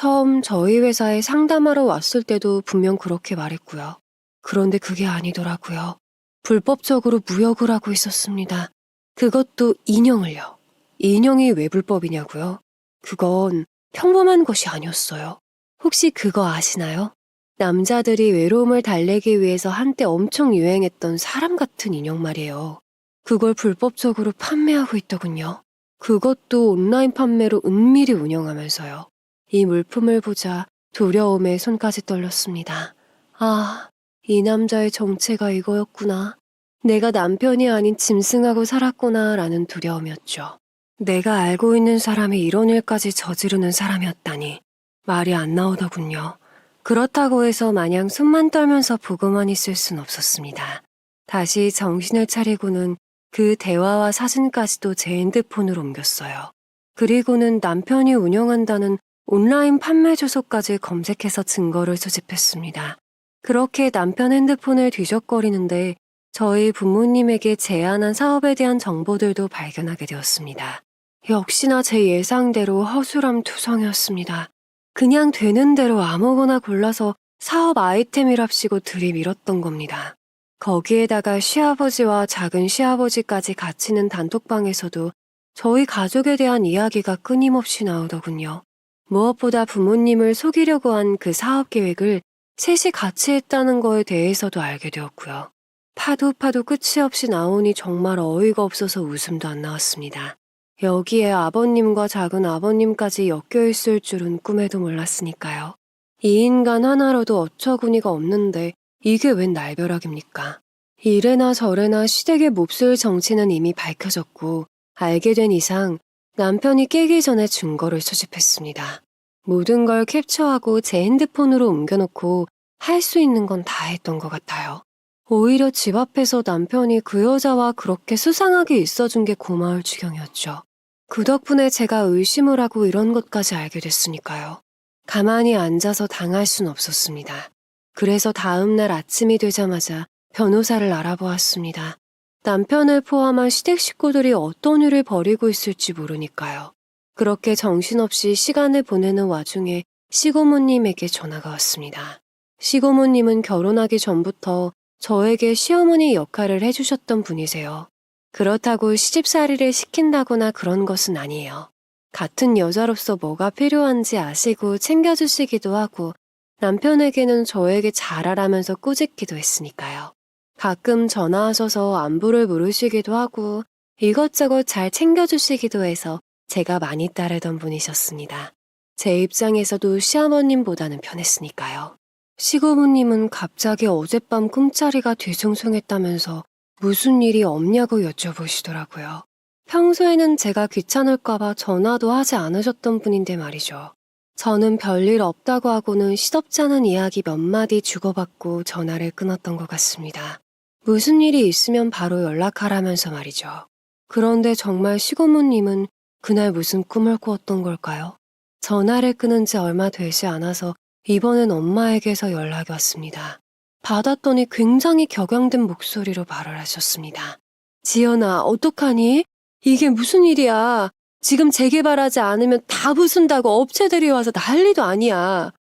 처음 저희 회사에 상담하러 왔을 때도 분명 그렇게 말했고요. 그런데 그게 아니더라고요. 불법적으로 무역을 하고 있었습니다. 그것도 인형을요. 인형이 왜 불법이냐고요? 그건 평범한 것이 아니었어요. 혹시 그거 아시나요? 남자들이 외로움을 달래기 위해서 한때 엄청 유행했던 사람 같은 인형 말이에요. 그걸 불법적으로 판매하고 있더군요. 그것도 온라인 판매로 은밀히 운영하면서요. 이 물품을 보자 두려움에 손까지 떨렸습니다. 아, 이 남자의 정체가 이거였구나. 내가 남편이 아닌 짐승하고 살았구나 라는 두려움이었죠. 내가 알고 있는 사람이 이런 일까지 저지르는 사람이었다니 말이 안 나오더군요. 그렇다고 해서 마냥 숨만 떨면서 보고만 있을 순 없었습니다. 다시 정신을 차리고는 그 대화와 사진까지도 제 핸드폰으로 옮겼어요. 그리고는 남편이 운영한다는 온라인 판매 주소까지 검색해서 증거를 수집했습니다. 그렇게 남편 핸드폰을 뒤적거리는데 저희 부모님에게 제안한 사업에 대한 정보들도 발견하게 되었습니다. 역시나 제 예상대로 허술함투성이었습니다. 그냥 되는 대로 아무거나 골라서 사업 아이템이랍시고 들이밀었던 겁니다. 거기에다가 시아버지와 작은 시아버지까지 갇히는 단톡방에서도 저희 가족에 대한 이야기가 끊임없이 나오더군요. 무엇보다 부모님을 속이려고 한 그 사업 계획을 셋이 같이 했다는 거에 대해서도 알게 되었고요. 파도 끝이 없이 나오니 정말 어이가 없어서 웃음도 안 나왔습니다. 여기에 아버님과 작은 아버님까지 엮여 있을 줄은 꿈에도 몰랐으니까요. 이 인간 하나로도 어처구니가 없는데 이게 웬 날벼락입니까? 이래나 저래나 시댁의 몹쓸 정치는 이미 밝혀졌고 알게 된 이상 남편이 깨기 전에 증거를 수집했습니다. 모든 걸 캡처하고 제 핸드폰으로 옮겨놓고 할 수 있는 건 다 했던 것 같아요. 오히려 집 앞에서 남편이 그 여자와 그렇게 수상하게 있어준 게 고마울 지경이었죠. 그 덕분에 제가 의심을 하고 이런 것까지 알게 됐으니까요. 가만히 앉아서 당할 순 없었습니다. 그래서 다음날 아침이 되자마자 변호사를 알아보았습니다. 남편을 포함한 시댁 식구들이 어떤 일을 벌이고 있을지 모르니까요. 그렇게 정신없이 시간을 보내는 와중에 시고모님에게 전화가 왔습니다. 시고모님은 결혼하기 전부터 저에게 시어머니 역할을 해주셨던 분이세요. 그렇다고 시집살이를 시킨다거나 그런 것은 아니에요. 같은 여자로서 뭐가 필요한지 아시고 챙겨주시기도 하고 남편에게는 저에게 잘하라면서 꾸짖기도 했으니까요. 가끔 전화하셔서 안부를 물으시기도 하고 이것저것 잘 챙겨주시기도 해서 제가 많이 따르던 분이셨습니다. 제 입장에서도 시아버님보다는 편했으니까요. 시고모님은 갑자기 어젯밤 꿈자리가 뒤숭숭했다면서 무슨 일이 없냐고 여쭤보시더라고요. 평소에는 제가 귀찮을까봐 전화도 하지 않으셨던 분인데 말이죠. 저는 별일 없다고 하고는 시덥잖은 이야기 몇 마디 주고받고 전화를 끊었던 것 같습니다. 무슨 일이 있으면 바로 연락하라면서 말이죠. 그런데 정말 시고모님은 그날 무슨 꿈을 꾸었던 걸까요? 전화를 끊은 지 얼마 되지 않아서 이번엔 엄마에게서 연락이 왔습니다. 받았더니 굉장히 격양된 목소리로 말을 하셨습니다. 지연아, 어떡하니? 이게 무슨 일이야? 지금 재개발하지 않으면 다 부순다고 업체들이 와서 난리도 아니야.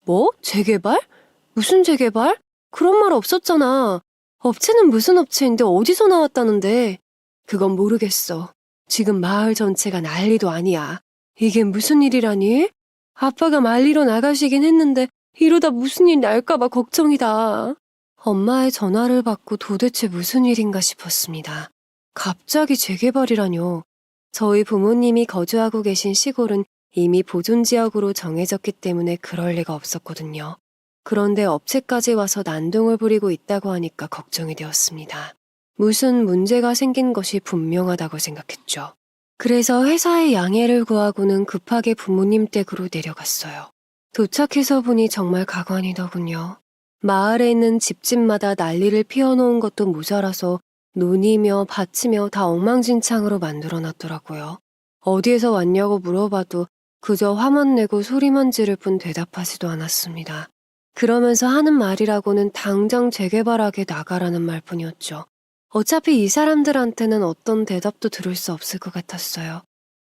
뭐? 재개발? 무슨 재개발? 그런 말 없었잖아. 업체는 무슨 업체인데 어디서 나왔다는데? 그건 모르겠어. 지금 마을 전체가 난리도 아니야. 이게 무슨 일이라니? 아빠가 말리러 나가시긴 했는데 이러다 무슨 일 날까봐 걱정이다. 엄마의 전화를 받고 도대체 무슨 일인가 싶었습니다. 갑자기 재개발이라뇨. 저희 부모님이 거주하고 계신 시골은 이미 보존지역으로 정해졌기 때문에 그럴 리가 없었거든요. 그런데 업체까지 와서 난동을 부리고 있다고 하니까 걱정이 되었습니다. 무슨 문제가 생긴 것이 분명하다고 생각했죠. 그래서 회사에 양해를 구하고는 급하게 부모님 댁으로 내려갔어요. 도착해서 보니 정말 가관이더군요. 마을에 있는 집집마다 난리를 피워놓은 것도 모자라서 논이며 밭이며 다 엉망진창으로 만들어놨더라고요. 어디에서 왔냐고 물어봐도 그저 화만 내고 소리만 지를 뿐 대답하지도 않았습니다. 그러면서 하는 말이라고는 당장 재개발하게 나가라는 말뿐이었죠. 어차피 이 사람들한테는 어떤 대답도 들을 수 없을 것 같았어요.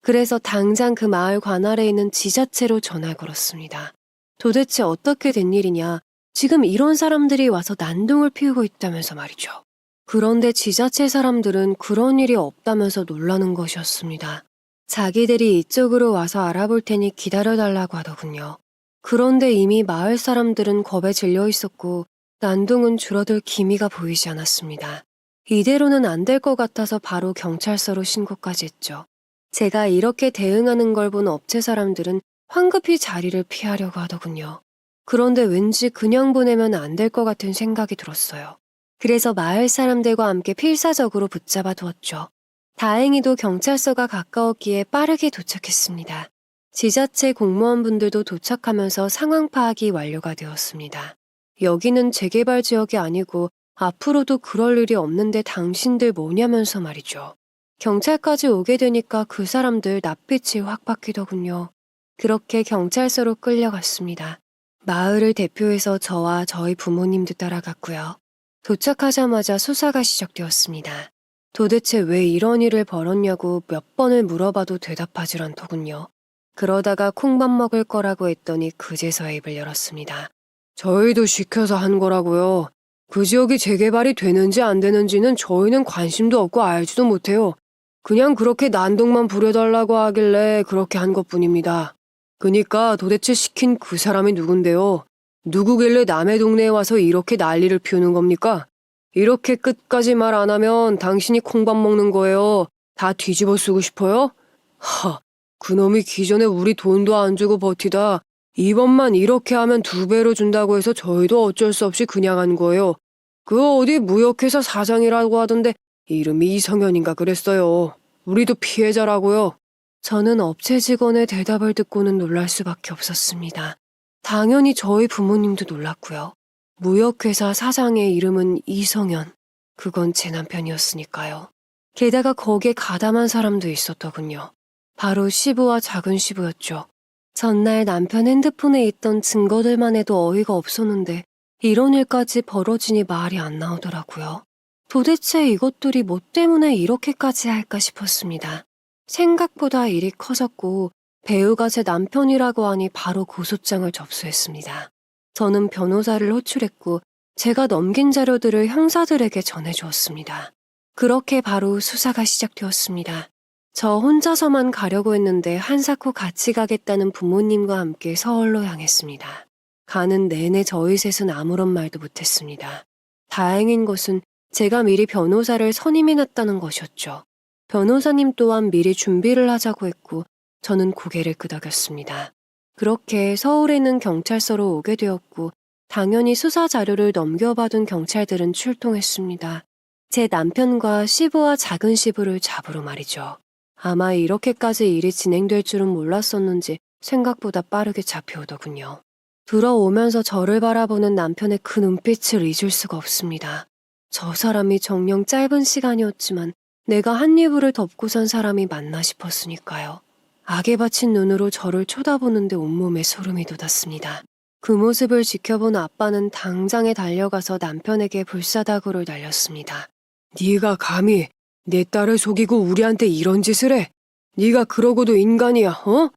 그래서 당장 그 마을 관할에 있는 지자체로 전화를 걸었습니다. 도대체 어떻게 된 일이냐? 지금 이런 사람들이 와서 난동을 피우고 있다면서 말이죠. 그런데 지자체 사람들은 그런 일이 없다면서 놀라는 것이었습니다. 자기들이 이쪽으로 와서 알아볼 테니 기다려달라고 하더군요. 그런데 이미 마을 사람들은 겁에 질려 있었고 난동은 줄어들 기미가 보이지 않았습니다. 이대로는 안 될 것 같아서 바로 경찰서로 신고까지 했죠. 제가 이렇게 대응하는 걸 본 업체 사람들은 황급히 자리를 피하려고 하더군요. 그런데 왠지 그냥 보내면 안 될 것 같은 생각이 들었어요. 그래서 마을 사람들과 함께 필사적으로 붙잡아 두었죠. 다행히도 경찰서가 가까웠기에 빠르게 도착했습니다. 지자체 공무원분들도 도착하면서 상황 파악이 완료가 되었습니다. 여기는 재개발 지역이 아니고 앞으로도 그럴 일이 없는데 당신들 뭐냐면서 말이죠. 경찰까지 오게 되니까 그 사람들 낯빛이 확 바뀌더군요. 그렇게 경찰서로 끌려갔습니다. 마을을 대표해서 저와 저희 부모님도 따라갔고요. 도착하자마자 수사가 시작되었습니다. 도대체 왜 이런 일을 벌였냐고 몇 번을 물어봐도 대답하질 않더군요. 그러다가 콩밥 먹을 거라고 했더니 그제서야 입을 열었습니다. 저희도 시켜서 한 거라고요. 그 지역이 재개발이 되는지 안 되는지는 저희는 관심도 없고 알지도 못해요. 그냥 그렇게 난동만 부려달라고 하길래 그렇게 한 것뿐입니다. 그니까 도대체 시킨 그 사람이 누군데요? 누구길래 남의 동네에 와서 이렇게 난리를 피우는 겁니까? 이렇게 끝까지 말 안 하면 당신이 콩밥 먹는 거예요. 다 뒤집어 쓰고 싶어요? 그놈이 기존에 우리 돈도 안 주고 버티다 이번만 이렇게 하면 2배로 준다고 해서 저희도 어쩔 수 없이 그냥 한 거예요. 그 어디 무역회사 사장이라고 하던데 이름이 이성현인가 그랬어요. 우리도 피해자라고요. 저는 업체 직원의 대답을 듣고는 놀랄 수밖에 없었습니다. 당연히 저희 부모님도 놀랐고요. 무역회사 사장의 이름은 이성현. 그건 제 남편이었으니까요. 게다가 거기에 가담한 사람도 있었더군요. 바로 시부와 작은 시부였죠. 전날 남편 핸드폰에 있던 증거들만 해도 어이가 없었는데 이런 일까지 벌어지니 말이 안 나오더라고요. 도대체 이것들이 뭐 때문에 이렇게까지 할까 싶었습니다. 생각보다 일이 커졌고 배우가 제 남편이라고 하니 바로 고소장을 접수했습니다. 저는 변호사를 호출했고 제가 넘긴 자료들을 형사들에게 전해주었습니다. 그렇게 바로 수사가 시작되었습니다. 저 혼자서만 가려고 했는데 한사코 같이 가겠다는 부모님과 함께 서울로 향했습니다. 가는 내내 저희 셋은 아무런 말도 못했습니다. 다행인 것은 제가 미리 변호사를 선임해놨다는 것이었죠. 변호사님 또한 미리 준비를 하자고 했고 저는 고개를 끄덕였습니다. 그렇게 서울에 있는 경찰서로 오게 되었고 당연히 수사 자료를 넘겨받은 경찰들은 출동했습니다. 제 남편과 시부와 작은 시부를 잡으러 말이죠. 아마 이렇게까지 일이 진행될 줄은 몰랐었는지 생각보다 빠르게 잡혀오더군요. 들어오면서 저를 바라보는 남편의 그 눈빛을 잊을 수가 없습니다. 저 사람이 정녕 짧은 시간이었지만 내가 한 이불을 덮고 산 사람이 맞나 싶었으니까요. 악에 받친 눈으로 저를 쳐다보는데 온몸에 소름이 돋았습니다. 그 모습을 지켜본 아빠는 당장에 달려가서 남편에게 불사다구를 날렸습니다. 네가 감히 내 딸을 속이고 우리한테 이런 짓을 해? 네가 그러고도 인간이야, 어?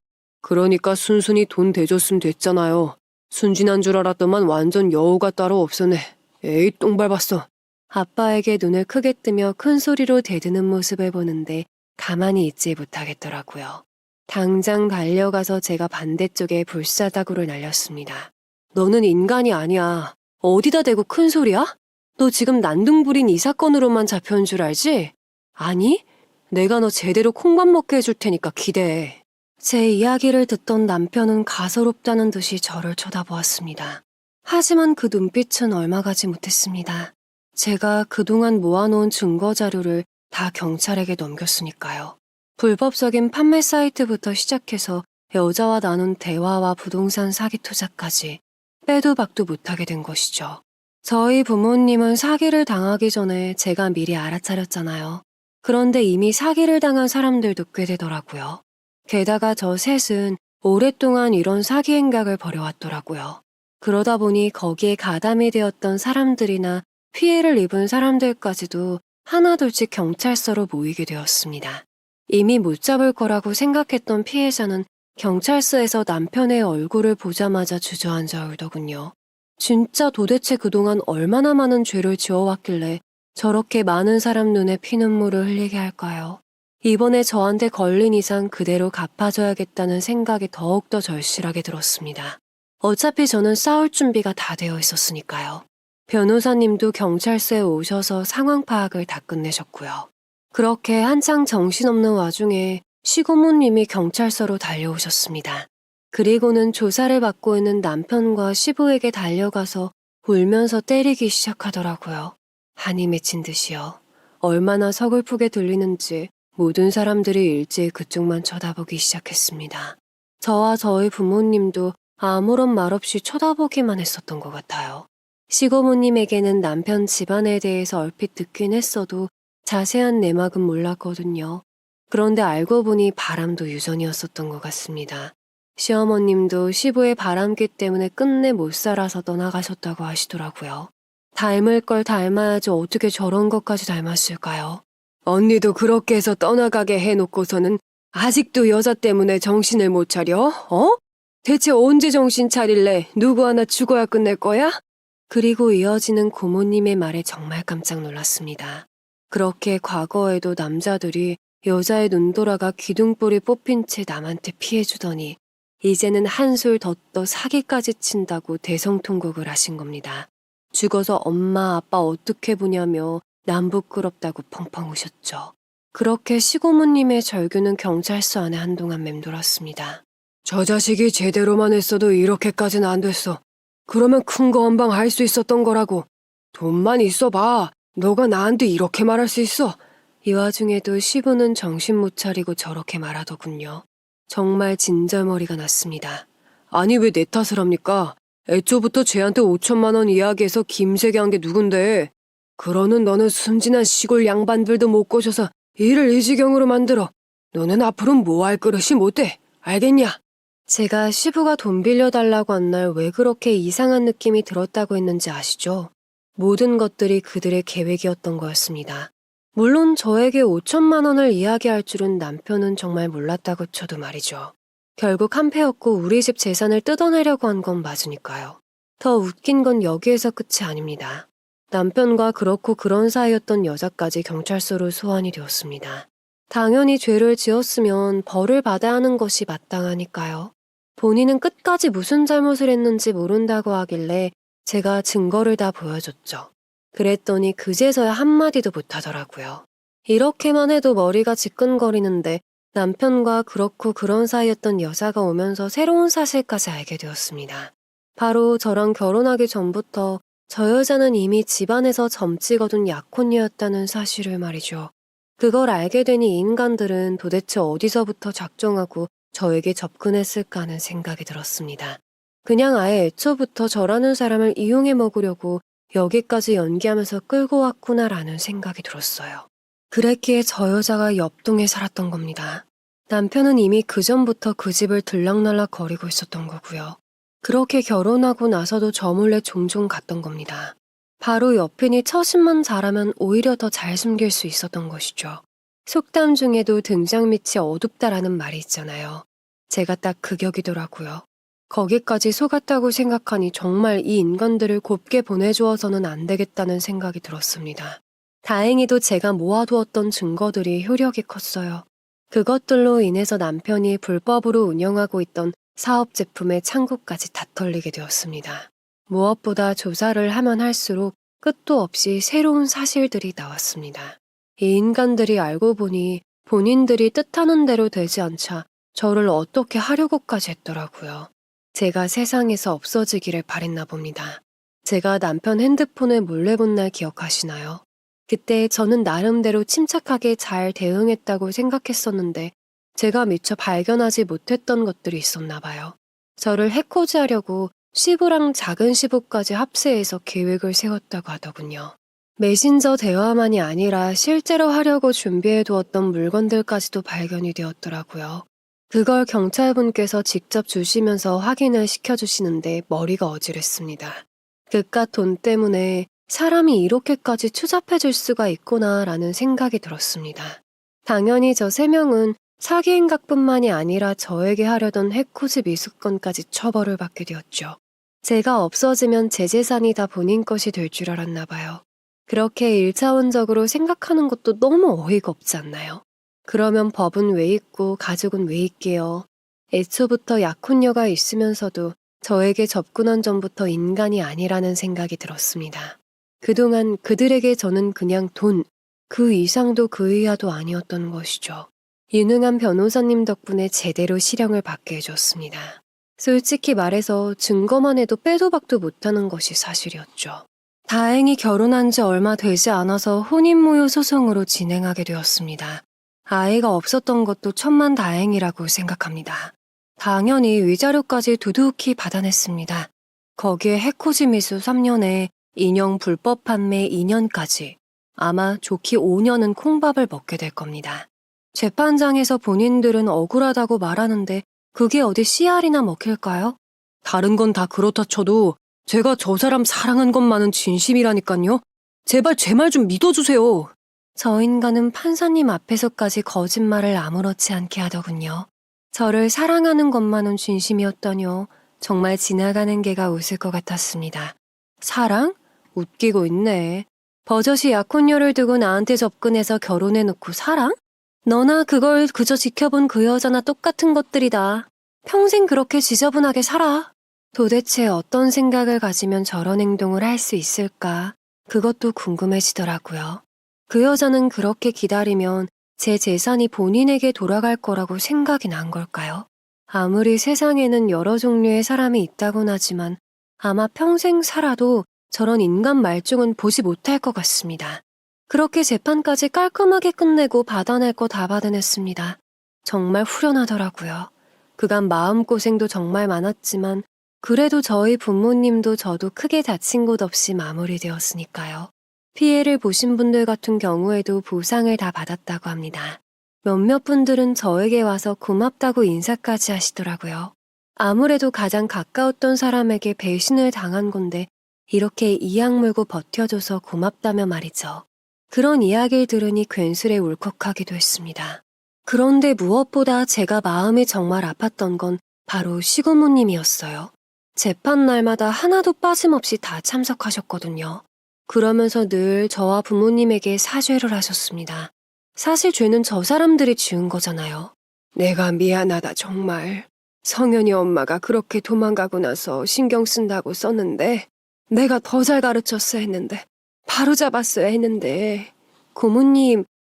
그러니까 순순히 돈 대줬으면 됐잖아요. 순진한 줄 알았더만 완전 여우가 따로 없었네. 에이, 똥 밟았어. 아빠에게 눈을 크게 뜨며 큰 소리로 대드는 모습을 보는데 가만히 있지 못하겠더라고요. 당장 달려가서 제가 반대쪽에 불사다구를 날렸습니다. 너는 인간이 아니야. 어디다 대고 큰 소리야? 너 지금 난둥부린 이 사건으로만 잡혀온 줄 알지? 아니, 내가 너 제대로 콩밥 먹게 해줄 테니까 기대해. 제 이야기를 듣던 남편은 가소롭다는 듯이 저를 쳐다보았습니다. 하지만 그 눈빛은 얼마 가지 못했습니다. 제가 그동안 모아놓은 증거 자료를 다 경찰에게 넘겼으니까요. 불법적인 판매 사이트부터 시작해서 여자와 나눈 대화와 부동산 사기 투자까지 빼도 박도 못하게 된 것이죠. 저희 부모님은 사기를 당하기 전에 제가 미리 알아차렸잖아요. 그런데 이미 사기를 당한 사람들도 꽤 되더라고요. 게다가 저 셋은 오랫동안 이런 사기 행각을 벌여왔더라고요. 그러다 보니 거기에 가담이 되었던 사람들이나 피해를 입은 사람들까지도 하나둘씩 경찰서로 모이게 되었습니다. 이미 못 잡을 거라고 생각했던 피해자는 경찰서에서 남편의 얼굴을 보자마자 주저앉아 울더군요. 진짜 도대체 그동안 얼마나 많은 죄를 지어왔길래 저렇게 많은 사람 눈에 피눈물을 흘리게 할까요? 이번에 저한테 걸린 이상 그대로 갚아줘야겠다는 생각이 더욱더 절실하게 들었습니다. 어차피 저는 싸울 준비가 다 되어 있었으니까요. 변호사님도 경찰서에 오셔서 상황 파악을 다 끝내셨고요. 그렇게 한창 정신없는 와중에 시고모님이 경찰서로 달려오셨습니다. 그리고는 조사를 받고 있는 남편과 시부에게 달려가서 울면서 때리기 시작하더라고요. 한이 맺힌 듯이요. 얼마나 서글프게 들리는지 모든 사람들이 일제히 그쪽만 쳐다보기 시작했습니다. 저와 저희 부모님도 아무런 말 없이 쳐다보기만 했었던 것 같아요. 시고모님에게는 남편 집안에 대해서 얼핏 듣긴 했어도 자세한 내막은 몰랐거든요. 그런데 알고 보니 바람도 유전이었었던 것 같습니다. 시어머님도 시부의 바람기 때문에 끝내 못 살아서 떠나가셨다고 하시더라고요. 닮을 걸 닮아야지 어떻게 저런 것까지 닮았을까요? 언니도 그렇게 해서 떠나가게 해놓고서는 아직도 여자 때문에 정신을 못 차려? 어? 대체 언제 정신 차릴래? 누구 하나 죽어야 끝낼 거야? 그리고 이어지는 고모님의 말에 정말 깜짝 놀랐습니다. 그렇게 과거에도 남자들이 여자의 눈도라가 기둥볼이 뽑힌 채 남한테 피해주더니 이제는 한술 더 떠 사기까지 친다고 대성통곡을 하신 겁니다. 죽어서 엄마 아빠 어떻게 보냐며 남 부끄럽다고 펑펑 우셨죠. 그렇게 시고모님의 절규는 경찰서 안에 한동안 맴돌았습니다. 저 자식이 제대로만 했어도 이렇게까지는 안 됐어. 그러면 큰 거 한 방 할 수 있었던 거라고. 돈만 있어봐. 너가 나한테 이렇게 말할 수 있어. 이 와중에도 시부는 정신 못 차리고 저렇게 말하더군요. 정말 진절머리가 났습니다. 아니 왜 내 탓을 합니까? 애초부터 쟤한테 5천만 원 이야기해서 김세게 한 게 누군데. 그러는 너는 순진한 시골 양반들도 못 꼬셔서 일을 이 지경으로 만들어. 너는 앞으로는 뭐 할 그릇이 못 돼. 알겠냐? 제가 시부가 돈 빌려달라고 한 날 왜 그렇게 이상한 느낌이 들었다고 했는지 아시죠? 모든 것들이 그들의 계획이었던 거였습니다. 물론 저에게 5천만 원을 이야기할 줄은 남편은 정말 몰랐다고 쳐도 말이죠. 결국 한패였고 우리 집 재산을 뜯어내려고 한 건 맞으니까요. 더 웃긴 건 여기에서 끝이 아닙니다. 남편과 그렇고 그런 사이였던 여자까지 경찰서로 소환이 되었습니다. 당연히 죄를 지었으면 벌을 받아야 하는 것이 마땅하니까요. 본인은 끝까지 무슨 잘못을 했는지 모른다고 하길래 제가 증거를 다 보여줬죠. 그랬더니 그제서야 한마디도 못하더라고요. 이렇게만 해도 머리가 지끈거리는데 남편과 그렇고 그런 사이였던 여자가 오면서 새로운 사실까지 알게 되었습니다. 바로 저랑 결혼하기 전부터 저 여자는 이미 집안에서 점 찍어둔 약혼녀였다는 사실을 말이죠. 그걸 알게 되니 이 인간들은 도대체 어디서부터 작정하고 저에게 접근했을까 하는 생각이 들었습니다. 그냥 아예 애초부터 저라는 사람을 이용해 먹으려고 여기까지 연기하면서 끌고 왔구나라는 생각이 들었어요. 그랬기에 저 여자가 옆동에 살았던 겁니다. 남편은 이미 그전부터 그 집을 들락날락 거리고 있었던 거고요. 그렇게 결혼하고 나서도 저 몰래 종종 갔던 겁니다. 바로 옆이니 처신만 잘하면 오히려 더 잘 숨길 수 있었던 것이죠. 속담 중에도 등장 밑이 어둡다라는 말이 있잖아요. 제가 딱 그 격이더라고요. 거기까지 속았다고 생각하니 정말 이 인간들을 곱게 보내주어서는 안 되겠다는 생각이 들었습니다. 다행히도 제가 모아두었던 증거들이 효력이 컸어요. 그것들로 인해서 남편이 불법으로 운영하고 있던 사업 제품의 창구까지 다 털리게 되었습니다. 무엇보다 조사를 하면 할수록 끝도 없이 새로운 사실들이 나왔습니다. 이 인간들이 알고 보니 본인들이 뜻하는 대로 되지 않자 저를 어떻게 하려고까지 했더라고요. 제가 세상에서 없어지기를 바랬나 봅니다. 제가 남편 핸드폰을 몰래 본 날 기억하시나요? 그때 저는 나름대로 침착하게 잘 대응했다고 생각했었는데 제가 미처 발견하지 못했던 것들이 있었나 봐요. 저를 해코지하려고 시부랑 작은 시부까지 합세해서 계획을 세웠다고 하더군요. 메신저 대화만이 아니라 실제로 하려고 준비해두었던 물건들까지도 발견이 되었더라고요. 그걸 경찰분께서 직접 주시면서 확인을 시켜주시는데 머리가 어지랬습니다. 그깟 돈 때문에 사람이 이렇게까지 추잡해질 수가 있구나라는 생각이 들었습니다. 당연히 저 3명은 사기 행각뿐만이 아니라 저에게 하려던 해코지 미수건까지 처벌을 받게 되었죠. 제가 없어지면 제 재산이 다 본인 것이 될 줄 알았나 봐요. 그렇게 1차원적으로 생각하는 것도 너무 어이가 없지 않나요? 그러면 법은 왜 있고 가족은 왜 있게요? 애초부터 약혼녀가 있으면서도 저에게 접근한 전부터 인간이 아니라는 생각이 들었습니다. 그동안 그들에게 저는 그냥 돈, 그 이상도 그 이하도 아니었던 것이죠. 유능한 변호사님 덕분에 제대로 실형을 받게 해줬습니다. 솔직히 말해서 증거만 해도 빼도 박도 못하는 것이 사실이었죠. 다행히 결혼한 지 얼마 되지 않아서 혼인무효 소송으로 진행하게 되었습니다. 아이가 없었던 것도 천만다행이라고 생각합니다. 당연히 위자료까지 두둑히 받아냈습니다. 거기에 해코지 미수 3년에 인형 불법 판매 2년까지 아마 좋게 5년은 콩밥을 먹게 될 겁니다. 재판장에서 본인들은 억울하다고 말하는데 그게 어디 씨알이나 먹힐까요? 다른 건 다 그렇다 쳐도 제가 저 사람 사랑한 것만은 진심이라니까요. 제발 제 말 좀 믿어주세요. 저 인간은 판사님 앞에서까지 거짓말을 아무렇지 않게 하더군요. 저를 사랑하는 것만은 진심이었다뇨. 정말 지나가는 개가 웃을 것 같았습니다. 사랑? 웃기고 있네. 버젓이 약혼녀를 두고 나한테 접근해서 결혼해놓고 사랑? 너나 그걸 그저 지켜본 그 여자나 똑같은 것들이다. 평생 그렇게 지저분하게 살아. 도대체 어떤 생각을 가지면 저런 행동을 할 수 있을까? 그것도 궁금해지더라고요. 그 여자는 그렇게 기다리면 제 재산이 본인에게 돌아갈 거라고 생각이 난 걸까요? 아무리 세상에는 여러 종류의 사람이 있다곤 하지만 아마 평생 살아도 저런 인간 말종은 보지 못할 것 같습니다. 그렇게 재판까지 깔끔하게 끝내고 받아낼 거 다 받아냈습니다. 정말 후련하더라고요. 그간 마음고생도 정말 많았지만 그래도 저희 부모님도 저도 크게 다친 곳 없이 마무리되었으니까요. 피해를 보신 분들 같은 경우에도 보상을 다 받았다고 합니다. 몇몇 분들은 저에게 와서 고맙다고 인사까지 하시더라고요. 아무래도 가장 가까웠던 사람에게 배신을 당한 건데 이렇게 이악 물고 버텨줘서 고맙다며 말이죠. 그런 이야기를 들으니 괜스레 울컥하기도 했습니다. 그런데 무엇보다 제가 마음이 정말 아팠던 건 바로 시고모님이었어요. 재판 날마다 하나도 빠짐없이 다 참석하셨거든요. 그러면서 늘 저와 부모님에게 사죄를 하셨습니다. 사실 죄는 저 사람들이 지은 거잖아요. 내가 미안하다 정말. 성현이 엄마가 그렇게 도망가고 나서 신경 쓴다고 썼는데 내가 더 잘 가르쳤어야 했는데 바로 잡았어야 했는데.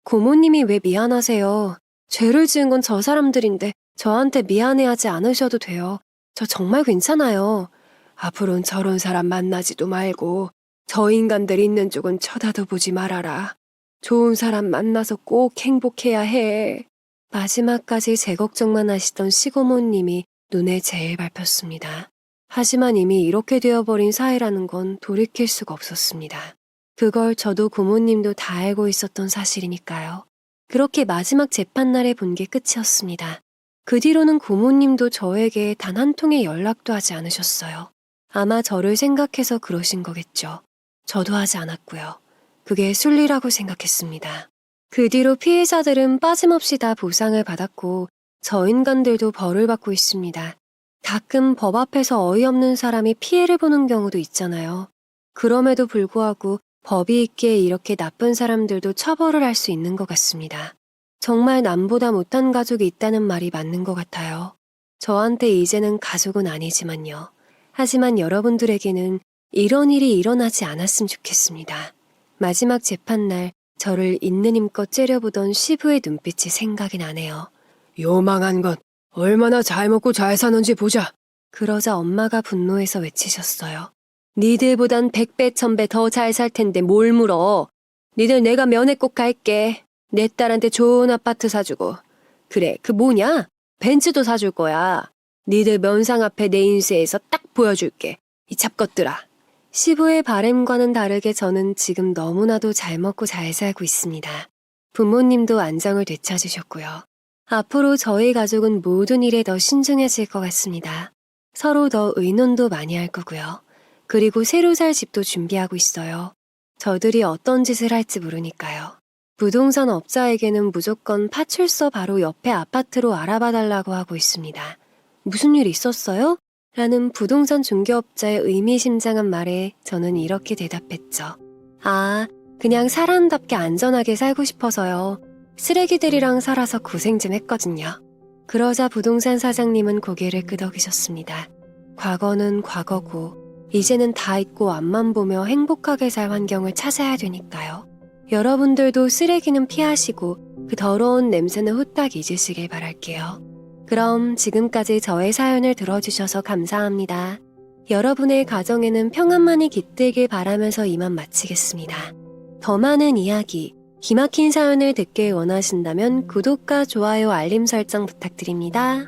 고모님이 왜 미안하세요? 죄를 지은 건 저 사람들인데 저한테 미안해하지 않으셔도 돼요. 저 정말 괜찮아요. 앞으로는 저런 사람 만나지도 말고 저 인간들 있는 쪽은 쳐다도 보지 말아라. 좋은 사람 만나서 꼭 행복해야 해. 마지막까지 제 걱정만 하시던 시고모님이 눈에 제일 밟혔습니다. 하지만 이미 이렇게 되어버린 사이라는 건 돌이킬 수가 없었습니다. 그걸 저도 고모님도 다 알고 있었던 사실이니까요. 그렇게 마지막 재판날에 본 게 끝이었습니다. 그 뒤로는 고모님도 저에게 단 한 통의 연락도 하지 않으셨어요. 아마 저를 생각해서 그러신 거겠죠. 저도 하지 않았고요. 그게 순리라고 생각했습니다. 그 뒤로 피해자들은 빠짐없이 다 보상을 받았고 저 인간들도 벌을 받고 있습니다. 가끔 법 앞에서 어이없는 사람이 피해를 보는 경우도 있잖아요. 그럼에도 불구하고 법이 있기에 이렇게 나쁜 사람들도 처벌을 할 수 있는 것 같습니다. 정말 남보다 못한 가족이 있다는 말이 맞는 것 같아요. 저한테 이제는 가족은 아니지만요. 하지만 여러분들에게는 이런 일이 일어나지 않았으면 좋겠습니다. 마지막 재판날 저를 있는 힘껏 째려보던 시부의 눈빛이 생각이 나네요. 요망한 것 얼마나 잘 먹고 잘 사는지 보자. 그러자 엄마가 분노해서 외치셨어요. 니들보단 100배 1000배 더 잘 살 텐데 뭘 물어. 니들 내가 면회 꼭 갈게. 내 딸한테 좋은 아파트 사주고. 그래 그 뭐냐? 벤츠도 사줄 거야. 니들 면상 앞에 내 인쇄해서 딱 보여줄게. 이 잡것들아. 시부의 바램과는 다르게 저는 지금 너무나도 잘 먹고 잘 살고 있습니다. 부모님도 안정을 되찾으셨고요. 앞으로 저희 가족은 모든 일에 더 신중해질 것 같습니다. 서로 더 의논도 많이 할 거고요. 그리고 새로 살 집도 준비하고 있어요. 저들이 어떤 짓을 할지 모르니까요. 부동산 업자에게는 무조건 파출소 바로 옆에 아파트로 알아봐달라고 하고 있습니다. 무슨 일 있었어요? 라는 부동산 중개업자의 의미심장한 말에 저는 이렇게 대답했죠. 아, 그냥 사람답게 안전하게 살고 싶어서요. 쓰레기들이랑 살아서 고생 좀 했거든요. 그러자 부동산 사장님은 고개를 끄덕이셨습니다. 과거는 과거고 이제는 다 잊고 앞만 보며 행복하게 살 환경을 찾아야 되니까요. 여러분들도 쓰레기는 피하시고 그 더러운 냄새는 후딱 잊으시길 바랄게요. 그럼 지금까지 저의 사연을 들어주셔서 감사합니다. 여러분의 가정에는 평안만이 깃들길 바라면서 이만 마치겠습니다. 더 많은 이야기, 기막힌 사연을 듣길 원하신다면 구독과 좋아요, 알림 설정 부탁드립니다.